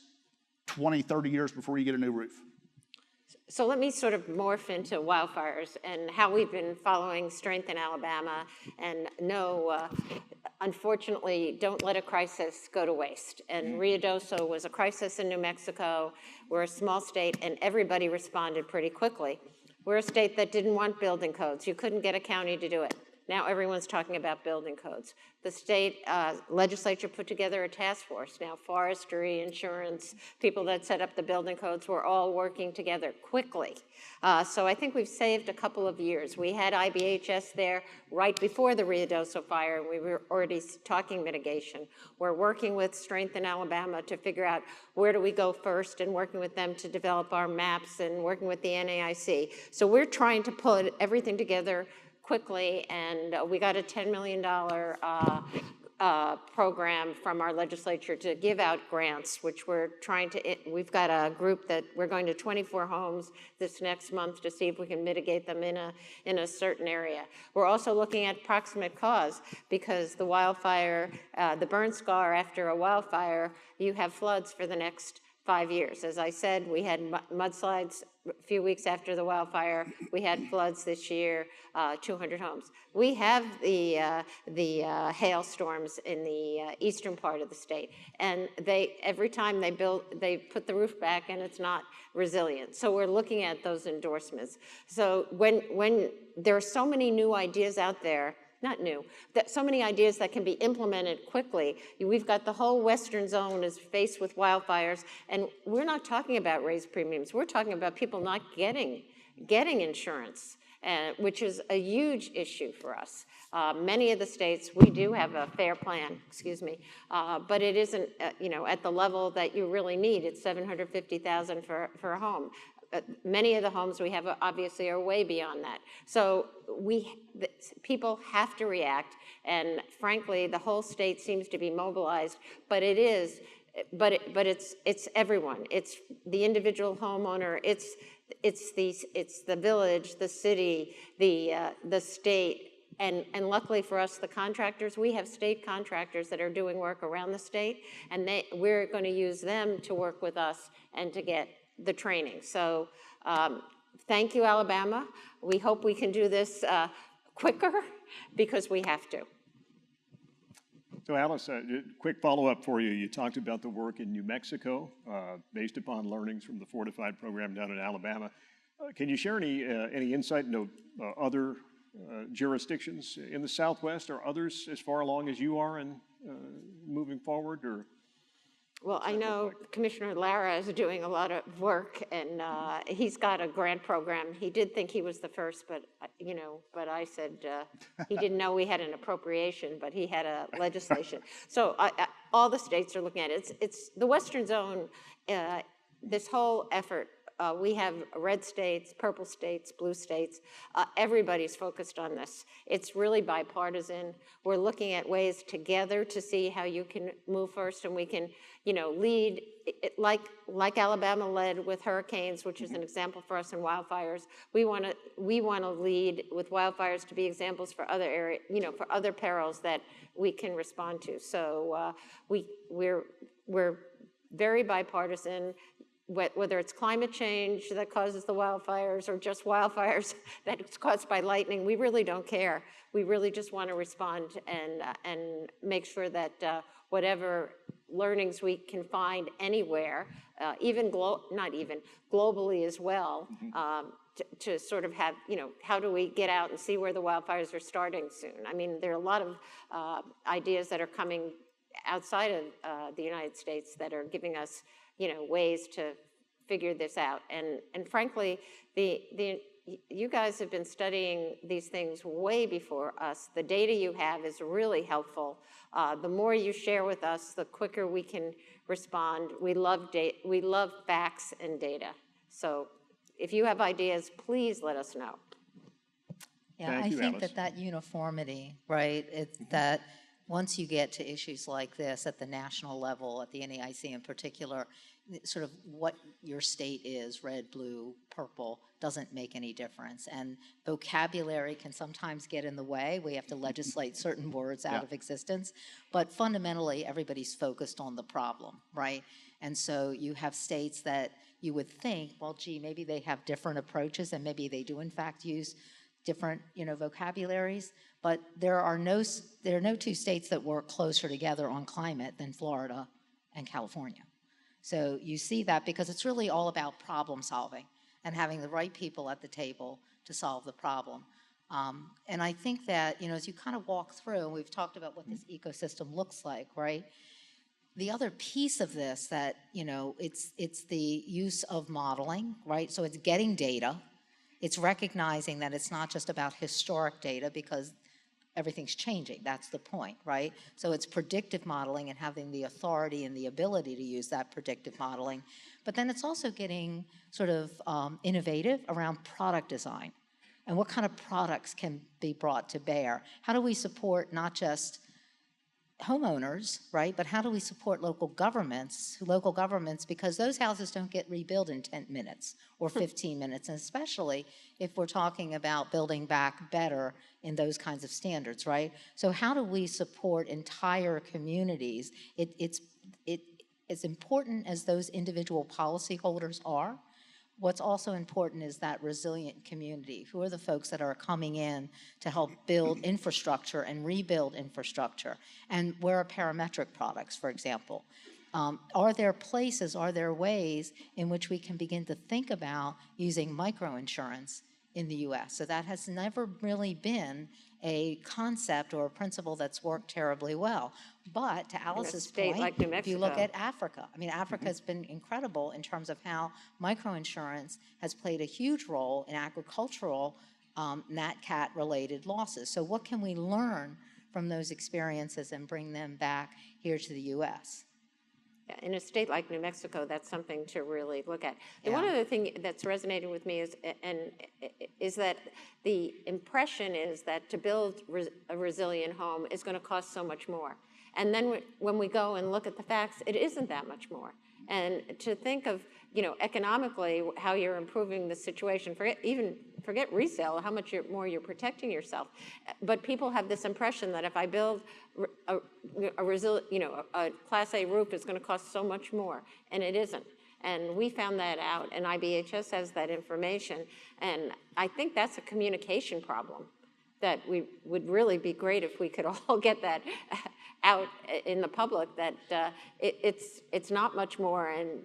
20, 30 years before you get a new roof. So let me sort of morph into wildfires and how we've been following strength in Alabama, and unfortunately, don't let a crisis go to waste. And Ruidoso was a crisis in New Mexico. We're a small state, and everybody responded pretty quickly. We're a state that didn't want building codes. You couldn't get a county to do it. Now everyone's talking about building codes. The state legislature put together a task force. Now forestry, insurance, people that set up the building codes were all working together quickly. So I think we've saved a couple of years. We had IBHS there right before the Ruidoso fire, and we were already talking mitigation. We're working with Strength in Alabama to figure out where do we go first, and working with them to develop our maps, and working with the NAIC. So we're trying to put everything together quickly, and we got a $10 million program from our legislature to give out grants, which we've got a group that we're going to 24 homes this next month to see if we can mitigate them in a certain area. We're also looking at proximate cause, because the wildfire, the burn scar after a wildfire, you have floods for the next 5 years. As I said, we had mudslides a few weeks after the wildfire. We had floods this year, 200 homes. We have the hailstorms in the eastern part of the state, and every time they put the roof back, and it's not resilient. So we're looking at those endorsements. So when there are so many new ideas out there, not new, so many ideas that can be implemented quickly. We've got the whole western zone is faced with wildfires, and we're not talking about raised premiums. We're talking about people not getting insurance, which is a huge issue for us. Many of the states, we do have a fair plan, but it isn't at the level that you really need. It's $750,000 for a home. Many of the homes we have obviously are way beyond that. So people have to react, and frankly, the whole state seems to be mobilized. But it's everyone. It's the individual homeowner. It's the village, the city, the state. And luckily for us, the contractors, we have state contractors that are doing work around the state, and we're going to use them to work with us and to get the training. So thank you, Alabama. We hope we can do this quicker, because we have to. So Alice, a quick follow-up for you. You talked about the work in New Mexico based upon learnings from the Fortified program down in Alabama. Can you share any insight into other jurisdictions in the Southwest, or others as far along as you are in moving forward? Or well, I know Commissioner Lara is doing a lot of work, and he's got a grant program. He did think he was the first, but I said he didn't know we had an appropriation, but he had a legislation. So all the states are looking at it. It's the Western Zone. This whole effort. We have red states, purple states, blue states. Everybody's focused on this. It's really bipartisan. We're looking at ways together to see how you can move first, and we can, lead like Alabama led with hurricanes, which is an example for us in wildfires. We want to lead with wildfires to be examples for other areas, for other perils that we can respond to. So we're very bipartisan. Whether it's climate change that causes the wildfires, or just wildfires that it's caused by lightning, we really don't care. We really just want to respond and make sure that whatever learnings we can find anywhere, globally as well, to sort of have, how do we get out and see where the wildfires are starting soon? I mean, there are a lot of ideas that are coming outside of the United States that are giving us ways to figure this out. And frankly, you guys have been studying these things way before us. The data you have is really helpful. The more you share with us, the quicker we can respond. We love facts and data. So if you have ideas, please let us know. Yeah, I think that uniformity, right, that once you get to issues like this at the national level, at the NAIC in particular, sort of what your state is, red, blue, purple, doesn't make any difference. And vocabulary can sometimes get in the way. We have to legislate certain words out of existence. But fundamentally, everybody's focused on the problem, right? And so you have states that you would think, well, gee, maybe they have different approaches and maybe they do in fact use different, vocabularies. But there are no two states that work closer together on climate than Florida and California. So you see that because it's really all about problem solving and having the right people at the table to solve the problem. And I think that, as you kind of walk through, and we've talked about what this ecosystem looks like, right? The other piece of this that, it's the use of modeling, right? So it's getting data. It's recognizing that it's not just about historic data because everything's changing. That's the point, right? So it's predictive modeling and having the authority and the ability to use that predictive modeling. But then it's also getting sort of innovative around product design and what kind of products can be brought to bear. How do we support not just homeowners, right? But how do we support local governments, because those houses don't get rebuilt in 10 minutes or 15 minutes, and especially if we're talking about building back better in those kinds of standards, right? So how do we support entire communities? It's as important as those individual policyholders are. What's also important is that resilient community. Who are the folks that are coming in to help build infrastructure and rebuild infrastructure? And where are parametric products, for example? Are there ways in which we can begin to think about using microinsurance in the US? So that has never really been a concept or a principle that's worked terribly well. But to Alice's point, like New if you look Mexico. at Africa, Africa has been incredible in terms of how microinsurance has played a huge role in agricultural NatCat related losses. So what can we learn from those experiences and bring them back here to the US? Yeah, in a state like New Mexico, that's something to really look at. The one other thing that's resonating with me is that the impression is that to build a resilient home is going to cost so much more. And then when we go and look at the facts, it isn't that much more. And to think of, economically how you're improving the situation, forget resale, how much more you're protecting yourself. But people have this impression that if I build a Class A roof, it's going to cost so much more, and it isn't. And we found that out, and IBHS has that information. And I think that's a communication problem that would really be great if we could all get that out in the public, that it's not much more. And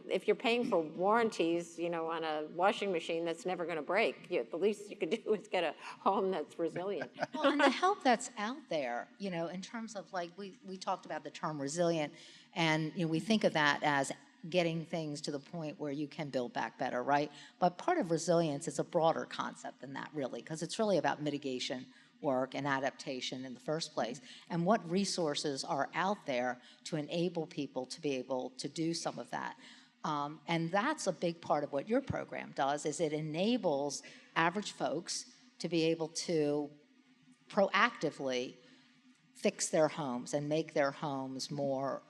if you're paying for warranties, on a washing machine that's never going to break, the least you could do is get a home that's resilient. Well, and the help that's out there, in terms of like, we talked about the term resilient, and we think of that as getting things to the point where you can build back better, right? But part of resilience is a broader concept than that, really, because it's really about mitigation work and adaptation in the first place, and what resources are out there to enable people to be able to do some of that. And that's a big part of what your program does, is it enables average folks to be able to proactively fix their homes and make their homes more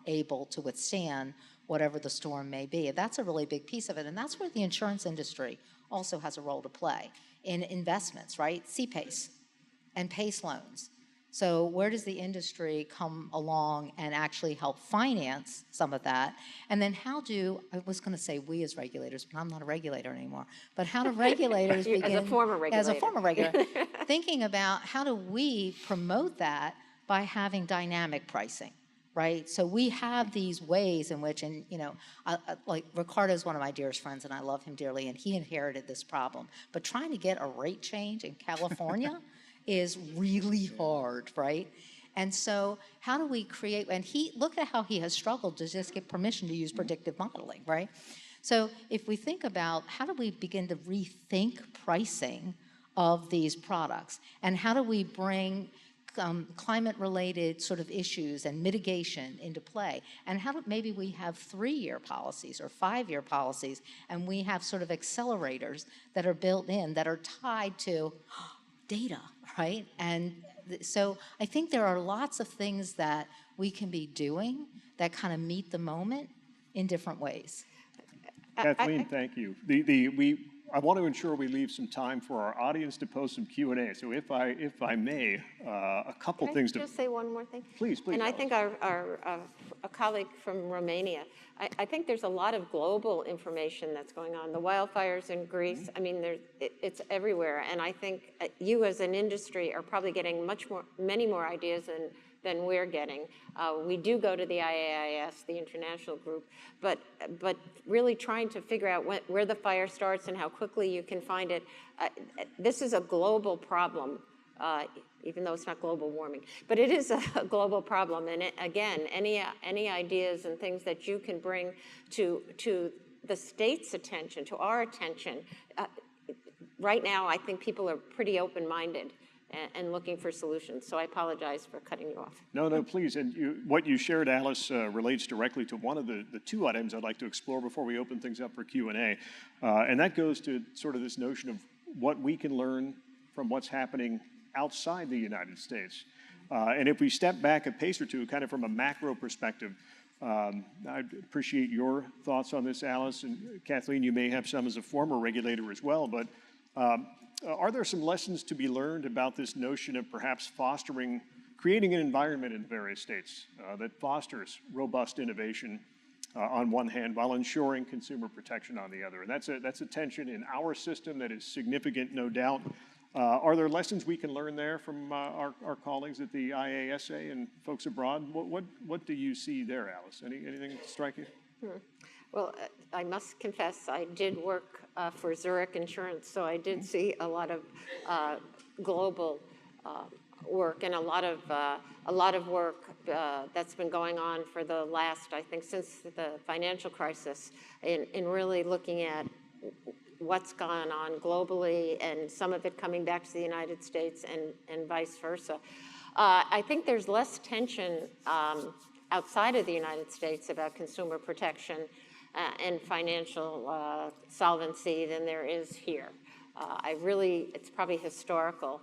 able to withstand whatever the storm may be. And that's a really big piece of it. And that's where the insurance industry also has a role to play in investments, right? CPACE and PACE loans. So where does the industry come along and actually help finance some of that? And then I was going to say we as regulators, but I'm not a regulator anymore. But how do regulators begin? As a former regulator. Thinking about how do we promote that by having dynamic pricing, right? So we have these ways in which, and like Ricardo's one of my dearest friends, and I love him dearly, and he inherited this problem. But trying to get a rate change in California is really hard, right? And so how do we create, and look at how he has struggled to just get permission to use predictive modeling, right? So if we think about how do we begin to rethink pricing of these products, and how do we bring climate-related sort of issues and mitigation into play, and how do maybe we have 3-year policies or 5-year policies, and we have sort of accelerators that are built in that are tied to data, right? And so I think there are lots of things that we can be doing that kind of meet the moment in different ways. Kathleen, thank you. I want to ensure we leave some time for our audience to pose some Q&A. So if I may, a couple things to... Just say one more thing? Please, please. And I think a colleague from Romania, I think there's a lot of global information that's going on. The wildfires in Greece, I mean, it's everywhere. And I think you as an industry are probably getting many more ideas than we're getting. We do go to the IAIS, the international group, but really trying to figure out where the fire starts and how quickly you can find it. This is a global problem, even though it's not global warming, but it is a global problem. And again, any ideas and things that you can bring to the state's attention, to our attention, right now I think people are pretty open-minded and looking for solutions. So I apologize for cutting you off. No, please. And what you shared, Alice, relates directly to one of the two items I'd like to explore before we open things up for Q&A. And that goes to sort of this notion of what we can learn from what's happening outside the United States. And if we step back a pace or two, kind of from a macro perspective, I'd appreciate your thoughts on this, Alice. And Kathleen, you may have some as a former regulator as well, but are there some lessons to be learned about this notion of perhaps creating an environment in various states that fosters robust innovation on one hand while ensuring consumer protection on the other? And that's a tension in our system that is significant, no doubt. Are there lessons we can learn there from our colleagues at the IASA and folks abroad? What do you see there, Alice? Anything strike you? Well, I must confess, I did work for Zurich Insurance, so I did see a lot of global work and a lot of work that's been going on for the last, I think, since the financial crisis, in really looking at what's gone on globally and some of it coming back to the United States and vice versa. I think there's less tension outside of the United States about consumer protection and financial solvency than there is here. It's probably historical.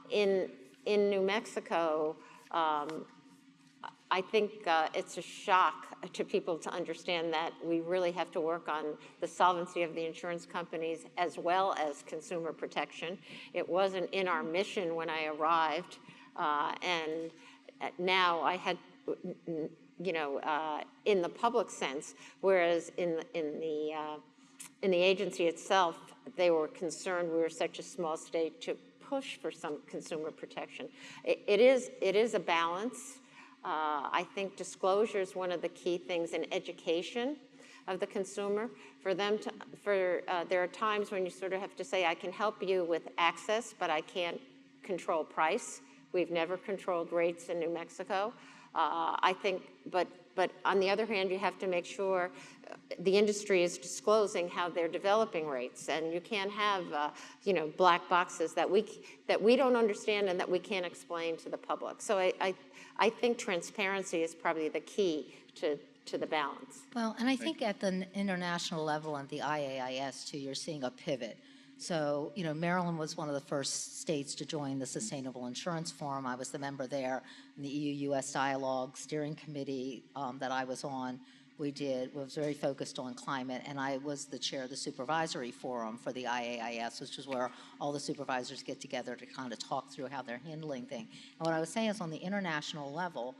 In New Mexico, I think it's a shock to people to understand that we really have to work on the solvency of the insurance companies as well as consumer protection. It wasn't in our mission when I arrived, and now I had, in the public sense, whereas in the agency itself, they were concerned we were such a small state to push for some consumer protection. It is a balance. I think disclosure is one of the key things in education of the consumer. There are times when you sort of have to say, I can help you with access, but I can't control price. We've never controlled rates in New Mexico. I think, but on the other hand, you have to make sure the industry is disclosing how they're developing rates, and you can't have, black boxes that we don't understand and that we can't explain to the public. So I think transparency is probably the key to the balance. Well, and I think at the international level and the IAIS too, you're seeing a pivot. So, Maryland was one of the first states to join the Sustainable Insurance Forum. I was the member there in the EU-US Dialogue Steering Committee that I was on. Was very focused on climate, and I was the chair of the supervisory forum for the IAIS, which is where all the supervisors get together to kind of talk through how they're handling things. And what I was saying is on the international level,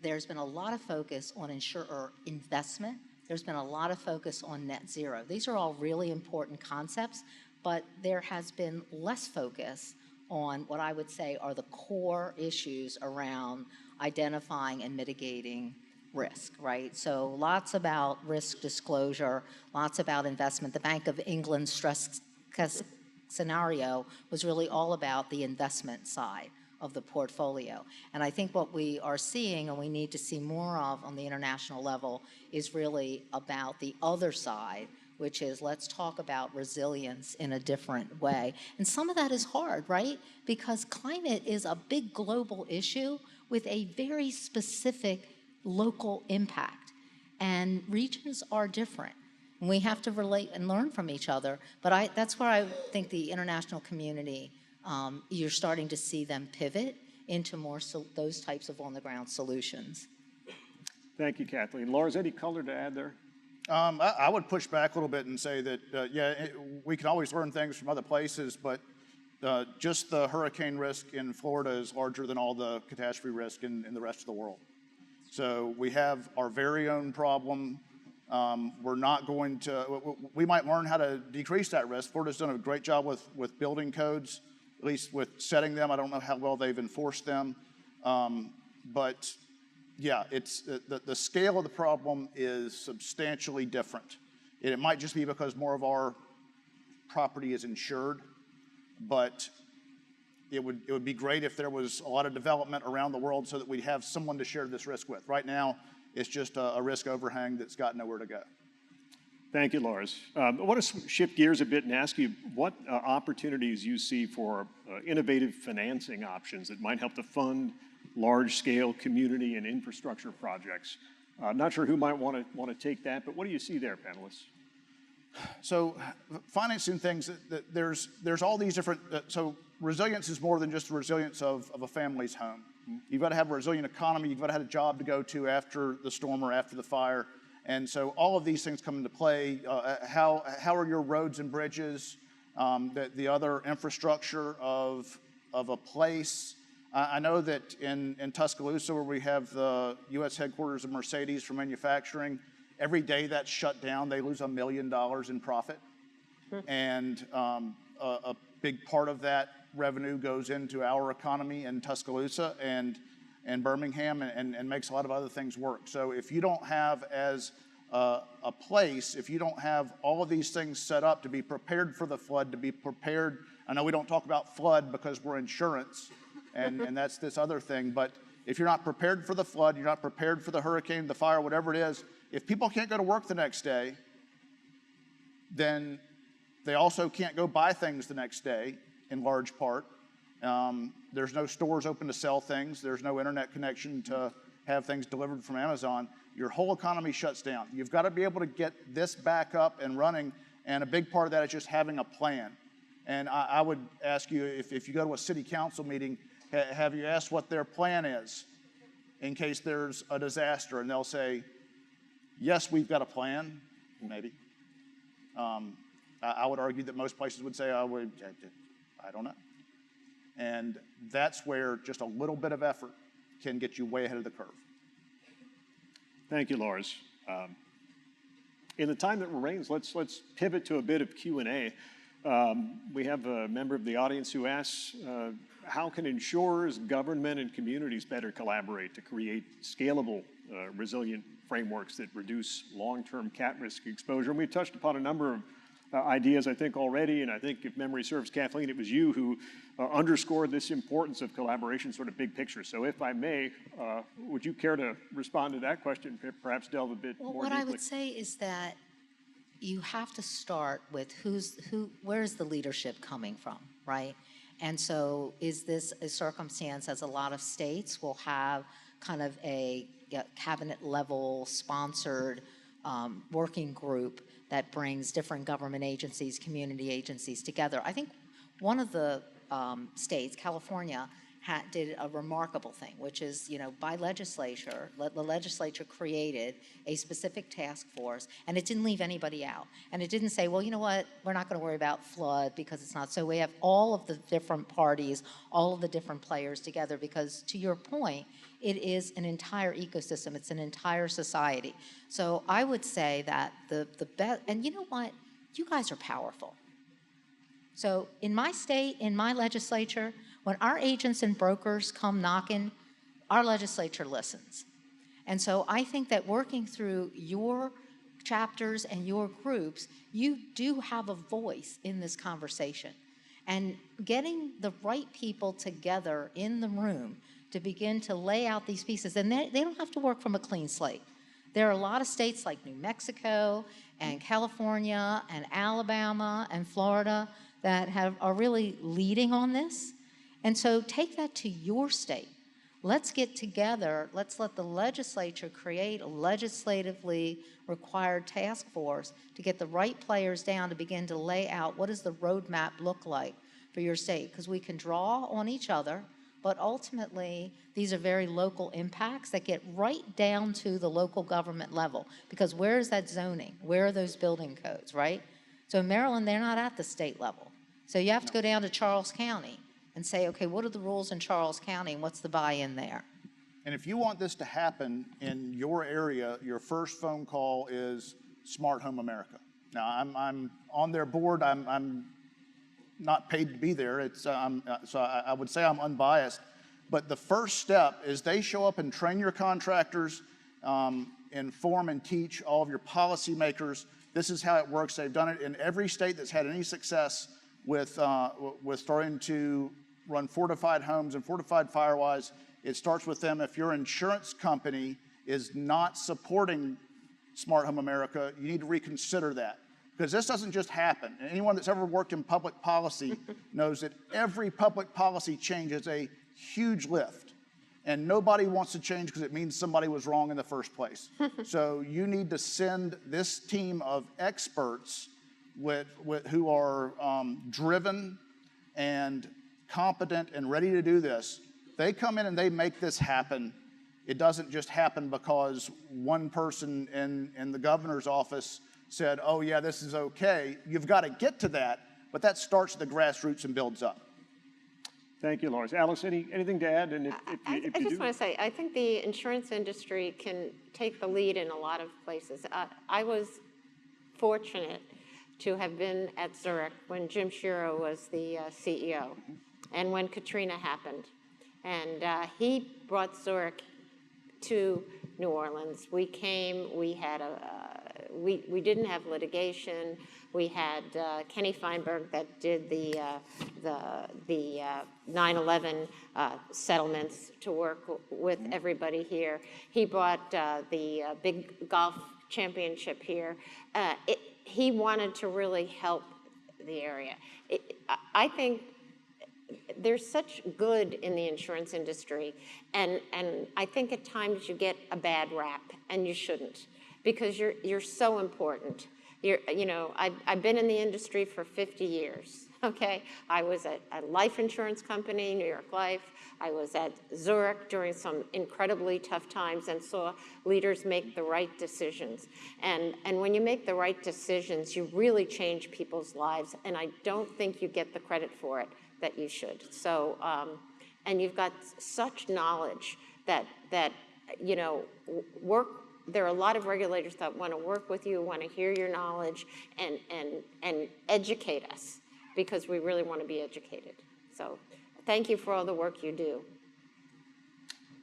there's been a lot of focus on insurer investment. There's been a lot of focus on net zero. These are all really important concepts, but there has been less focus on what I would say are the core issues around identifying and mitigating risk, right? So lots about risk disclosure, lots about investment. The Bank of England stress scenario was really all about the investment side of the portfolio. And I think what we are seeing, and we need to see more of on the international level, is really about the other side, which is let's talk about resilience in a different way. And some of that is hard, right? Because climate is a big global issue with a very specific local impact. And regions are different. And we have to relate and learn from each other. But that's where I think the international community, you're starting to see them pivot into more those types of on-the-ground solutions. Thank you, Kathleen. Lars, any color to add there? I would push back a little bit and say that, we can always learn things from other places, but just the hurricane risk in Florida is larger than all the catastrophe risk in the rest of the world. So we have our very own problem. We're not going to, we might learn how to decrease that risk. Florida's done a great job with building codes, at least with setting them. I don't know how well they've enforced them. But yeah, it's the scale of the problem is substantially different. It might just be because more of our property is insured, but it would be great if there was a lot of development around the world so that we'd have someone to share this risk with. Right now, it's just a risk overhang that's got nowhere to go. Thank you, Lars. I want to shift gears a bit and ask you what opportunities you see for innovative financing options that might help to fund large-scale community and infrastructure projects. I'm not sure who might want to take that, but what do you see there, panelists? So financing things, there's all these different, so resilience is more than just the resilience of a family's home. You've got to have a resilient economy, you've got to have a job to go to after the storm or after the fire. And so all of these things come into play. How are your roads and bridges, the other infrastructure of a place? I know that in Tuscaloosa, where we have the U.S. headquarters of Mercedes for manufacturing, every day that's shut down, they lose $1 million in profit. And a big part of that revenue goes into our economy in Tuscaloosa and Birmingham and makes a lot of other things work. So if you don't have as a place, if you don't have all of these things set up to be prepared for the flood, to be prepared, I know we don't talk about flood because we're insurance and that's this other thing, but if you're not prepared for the flood, you're not prepared for the hurricane, the fire, whatever it is, if people can't go to work the next day, then they also can't go buy things the next day, in large part. There's no stores open to sell things. There's no internet connection to have things delivered from Amazon. Your whole economy shuts down. You've got to be able to get this back up and running, and a big part of that is just having a plan. And I would ask you, if you go to a city council meeting, have you asked what their plan is in case there's a disaster? And they'll say, yes, we've got a plan, maybe. I would argue that most places would say, I don't know. And that's where just a little bit of effort can get you way ahead of the curve. Thank you, Lars. In the time that remains, let's pivot to a bit of Q&A. We have a member of the audience who asks, how can insurers, government, and communities better collaborate to create scalable, resilient frameworks that reduce long-term cat risk exposure? And we've touched upon a number of ideas, I think, already, and I think if memory serves, Kathleen, it was you who underscored this importance of collaboration, sort of big picture. So if I may, would you care to respond to that question, perhaps delve a bit more what deeply? I would say is that you have to start with where's the leadership coming from, right? And so is this a circumstance, as a lot of states will have kind of a cabinet level sponsored working group that brings different government agencies, community agencies together. I think one of the states, California, did a remarkable thing, which is, by legislature, the legislature created a specific task force, and it didn't leave anybody out. And it didn't say, well, you know what, we're not going to worry about flood because it's not. So we have all of the different parties, all of the different players together, because to your point, it is an entire ecosystem. It's an entire society. So I would say that the best, and you know what, you guys are powerful. So in my state, in my legislature, when our agents and brokers come knocking, our legislature listens. And so I think that working through your chapters and your groups, you do have a voice in this conversation. And getting the right people together in the room to begin to lay out these pieces, and they don't have to work from a clean slate. There are a lot of states like New Mexico and California and Alabama and Florida that are really leading on this. And so take that to your state. Let's get together. Let's let the legislature create a legislatively required task force to get the right players down to begin to lay out what does the roadmap look like for your state. Because we can draw on each other, but ultimately, these are very local impacts that get right down to the local government level. Because where is that zoning? Where are those building codes, right? So in Maryland, they're not at the state level. So you have to go down to Charles County and say, okay, what are the rules in Charles County and what's the buy-in there? And if you want this to happen in your area, your first phone call is Smart Home America. Now, I'm on their board. I'm not paid to be there. It's so I would say I'm unbiased. But the first step is they show up and train your contractors, inform and teach all of your policymakers. This is how it works. They've done it in every state that's had any success with starting to run fortified homes and fortified fire-wise. It starts with them. If your insurance company is not supporting Smart Home America, you need to reconsider that. Because this doesn't just happen. And anyone that's ever worked in public policy knows that every public policy change is a huge lift. And nobody wants to change because it means somebody was wrong in the first place. So you need to send this team of experts who are driven and competent and ready to do this. They come in and they make this happen. It doesn't just happen because one person in the governor's office said, oh yeah, this is okay. You've got to get to that, but that starts at the grassroots and builds up. Thank you, Lawrence. Alice, anything to add? And I just want to say, I think the insurance industry can take the lead in a lot of places. I was fortunate to have been at Zurich when Jim Shiro was the CEO and when Katrina happened. And he brought Zurich to New Orleans. We came, we had we didn't have litigation. We had Kenny Feinberg that did the 9/11 settlements to work with everybody here. He brought the big golf championship here. He wanted to really help the area. I think there's such good in the insurance industry, and I think at times you get a bad rap, and you shouldn't, because you're so important. I've been in the industry for 50 years. Okay, I was at a life insurance company, New York Life. I was at Zurich during some incredibly tough times and saw leaders make the right decisions. And when you make the right decisions, you really change people's lives, and I don't think you get the credit for it that you should. So, and you've got such knowledge that work. There are a lot of regulators that want to work with you, want to hear your knowledge, and educate us, because we really want to be educated. So, thank you for all the work you do.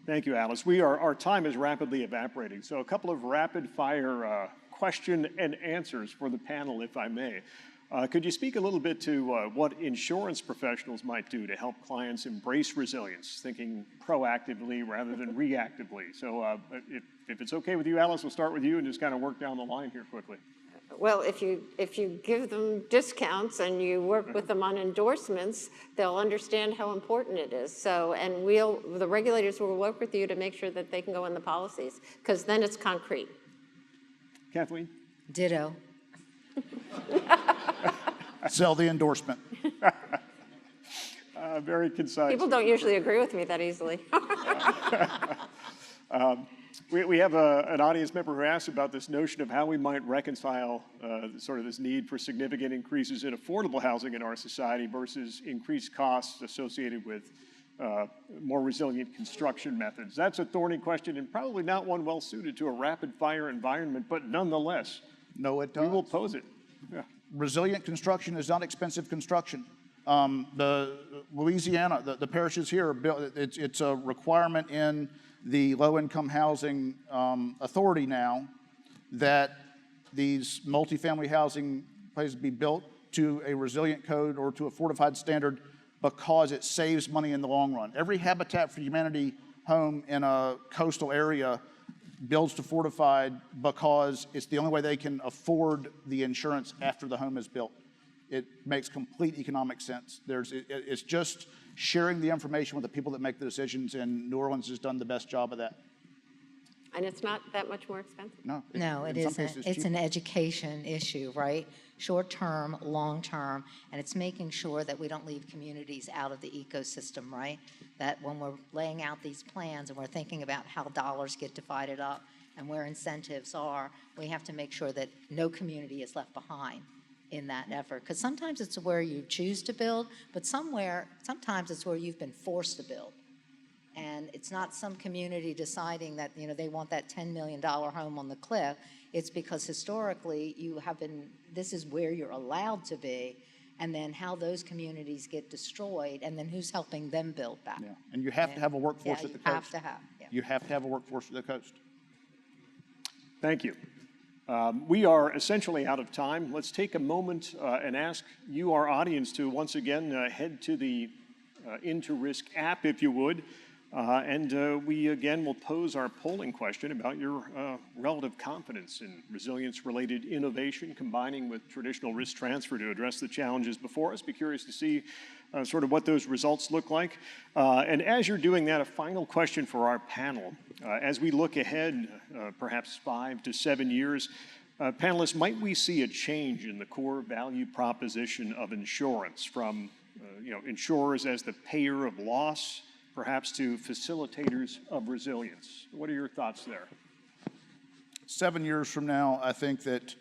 Thank you, Alice. Our time is rapidly evaporating, so a couple of rapid-fire question and answers for the panel, if I may. Could you speak a little bit to what insurance professionals might do to help clients embrace resilience, thinking proactively rather than reactively? So if it's okay with you, Alice, we'll start with you and just kind of work down the line here quickly. Well, if you give them discounts and you work with them on endorsements, they'll understand how important it is. So, and the regulators will work with you to make sure that they can go in the policies, because then it's concrete. Kathleen? Ditto. Sell the endorsement. Very concise. People don't usually agree with me that easily. We have an audience member who asked about this notion of how we might reconcile sort of this need for significant increases in affordable housing in our society versus increased costs associated with more resilient construction methods. That's a thorny question and probably not one well suited to a rapid fire environment, but nonetheless, no, it does. We will pose it. Yeah. Resilient construction is not expensive construction. The Louisiana, the parishes here are built. It's a requirement in the low-income housing authority now that these multifamily housing places be built to a resilient code or to a fortified standard, because it saves money in the long run. Every Habitat for Humanity home in a coastal area builds to fortified because it's the only way they can afford the insurance after the home is built. It makes complete economic sense. It's just sharing the information with the people that make the decisions, and New Orleans has done the best job of that. And it's not that much more expensive. No. No, it in some isn't. cases, It's cheaper. an education issue, right? Short term, long term, and it's making sure that we don't leave communities out of the ecosystem, right? That when we're laying out these plans and we're thinking about how dollars get divided up and where incentives are, we have to make sure that no community is left behind in that effort. Because sometimes it's where you choose to build, but sometimes it's where you've been forced to build. And it's not some community deciding that, they want that $10 million home on the cliff. It's because historically this is where you're allowed to be, and then how those communities get destroyed, and then who's helping them build back. Yeah. And you have to have a workforce at the coast. You have to have a workforce at the coast. Thank you. We are essentially out of time. Let's take a moment and ask you, our audience, to once again head to the In2Risk app, if you would. And we again will pose our polling question about your relative confidence in resilience-related innovation combining with traditional risk transfer to address the challenges before us. Be curious to see sort of what those results look like. And as you're doing that, a final question for our panel. As we look ahead, perhaps 5 to 7 years, panelists, might we see a change in the core value proposition of insurance from insurers as the payer of loss, perhaps to facilitators of resilience? What are your thoughts there? 7 years from now, I think that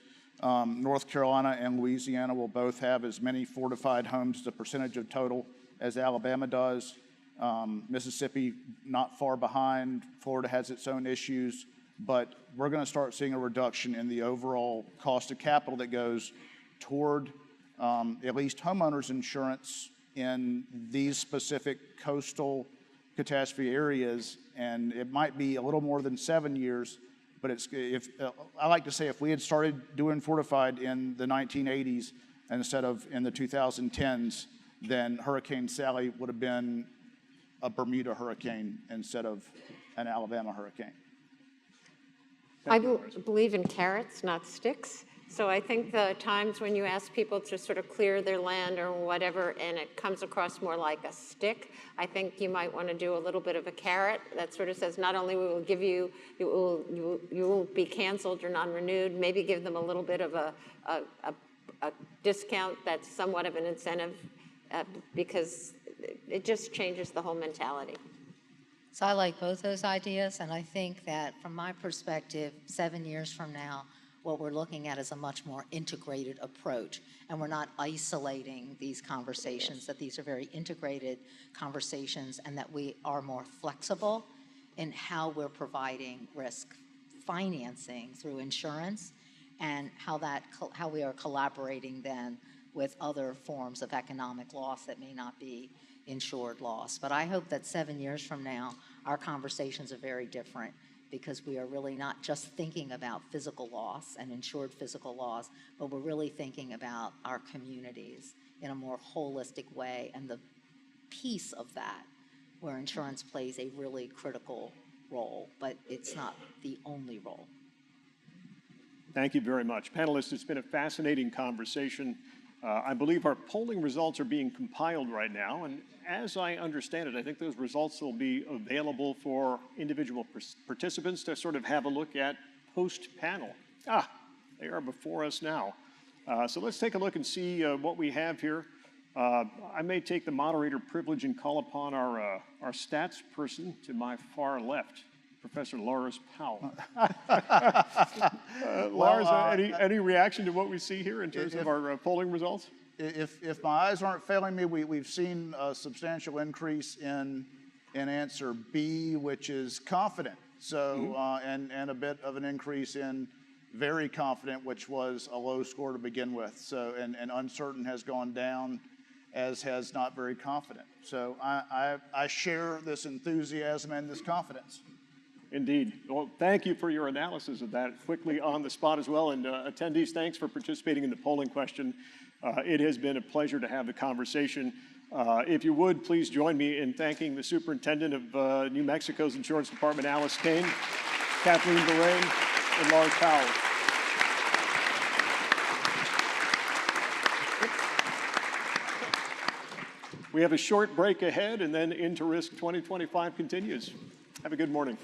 North Carolina and Louisiana will both have as many fortified homes as a percentage of total as Alabama does. Mississippi not far behind. Florida has its own issues, but we're going to start seeing a reduction in the overall cost of capital that goes toward at least homeowners insurance in these specific coastal catastrophe areas. And it might be a little more than 7 years, but I like to say if we had started doing fortified in the 1980s instead of in the 2010s, then Hurricane Sally would have been a Bermuda hurricane instead of an Alabama hurricane. I believe in carrots, not sticks. So I think the times when you ask people to sort of clear their land or whatever, and it comes across more like a stick, I think you might want to do a little bit of a carrot that sort of says, not only we will give you will be canceled or non-renewed, maybe give them a little bit of a discount that's somewhat of an incentive, because it just changes the whole mentality. So I like both those ideas, and I think that from my perspective, 7 years from now, what we're looking at is a much more integrated approach, and we're not isolating these conversations, that these are very integrated conversations, and that we are more flexible in how we're providing risk financing through insurance, and how we are collaborating then with other forms of economic loss that may not be insured loss. But I hope that 7 years from now, our conversations are very different, because we are really not just thinking about physical loss and insured physical loss, but we're really thinking about our communities in a more holistic way, and the piece of that where insurance plays a really critical role, but it's not the only role. Thank you very much. Panelists, it's been a fascinating conversation. I believe our polling results are being compiled right now, and as I understand it, I think those results will be available for individual participants to sort of have a look at post-panel. They are before us now. So let's take a look and see what we have here. I may take the moderator privilege and call upon our stats person to my far left, Professor Lars Powell. Lars, any reaction to what we see here in terms of our polling results? If my eyes aren't failing me, we've seen a substantial increase in answer B, which is confident. So, and a bit of an increase in very confident, which was a low score to begin with. So, and uncertain has gone down, as has not very confident. So I share this enthusiasm and this confidence. Indeed. Well, thank you for your analysis of that quickly on the spot as well. And attendees, thanks for participating in the polling question. It has been a pleasure to have the conversation. If you would, please join me in thanking the Superintendent of New Mexico's Insurance Department, Alice Kane, Kathleen Barain, and Lars Powell. We have a short break ahead, and then In2Risk 2025 continues. Have a good morning.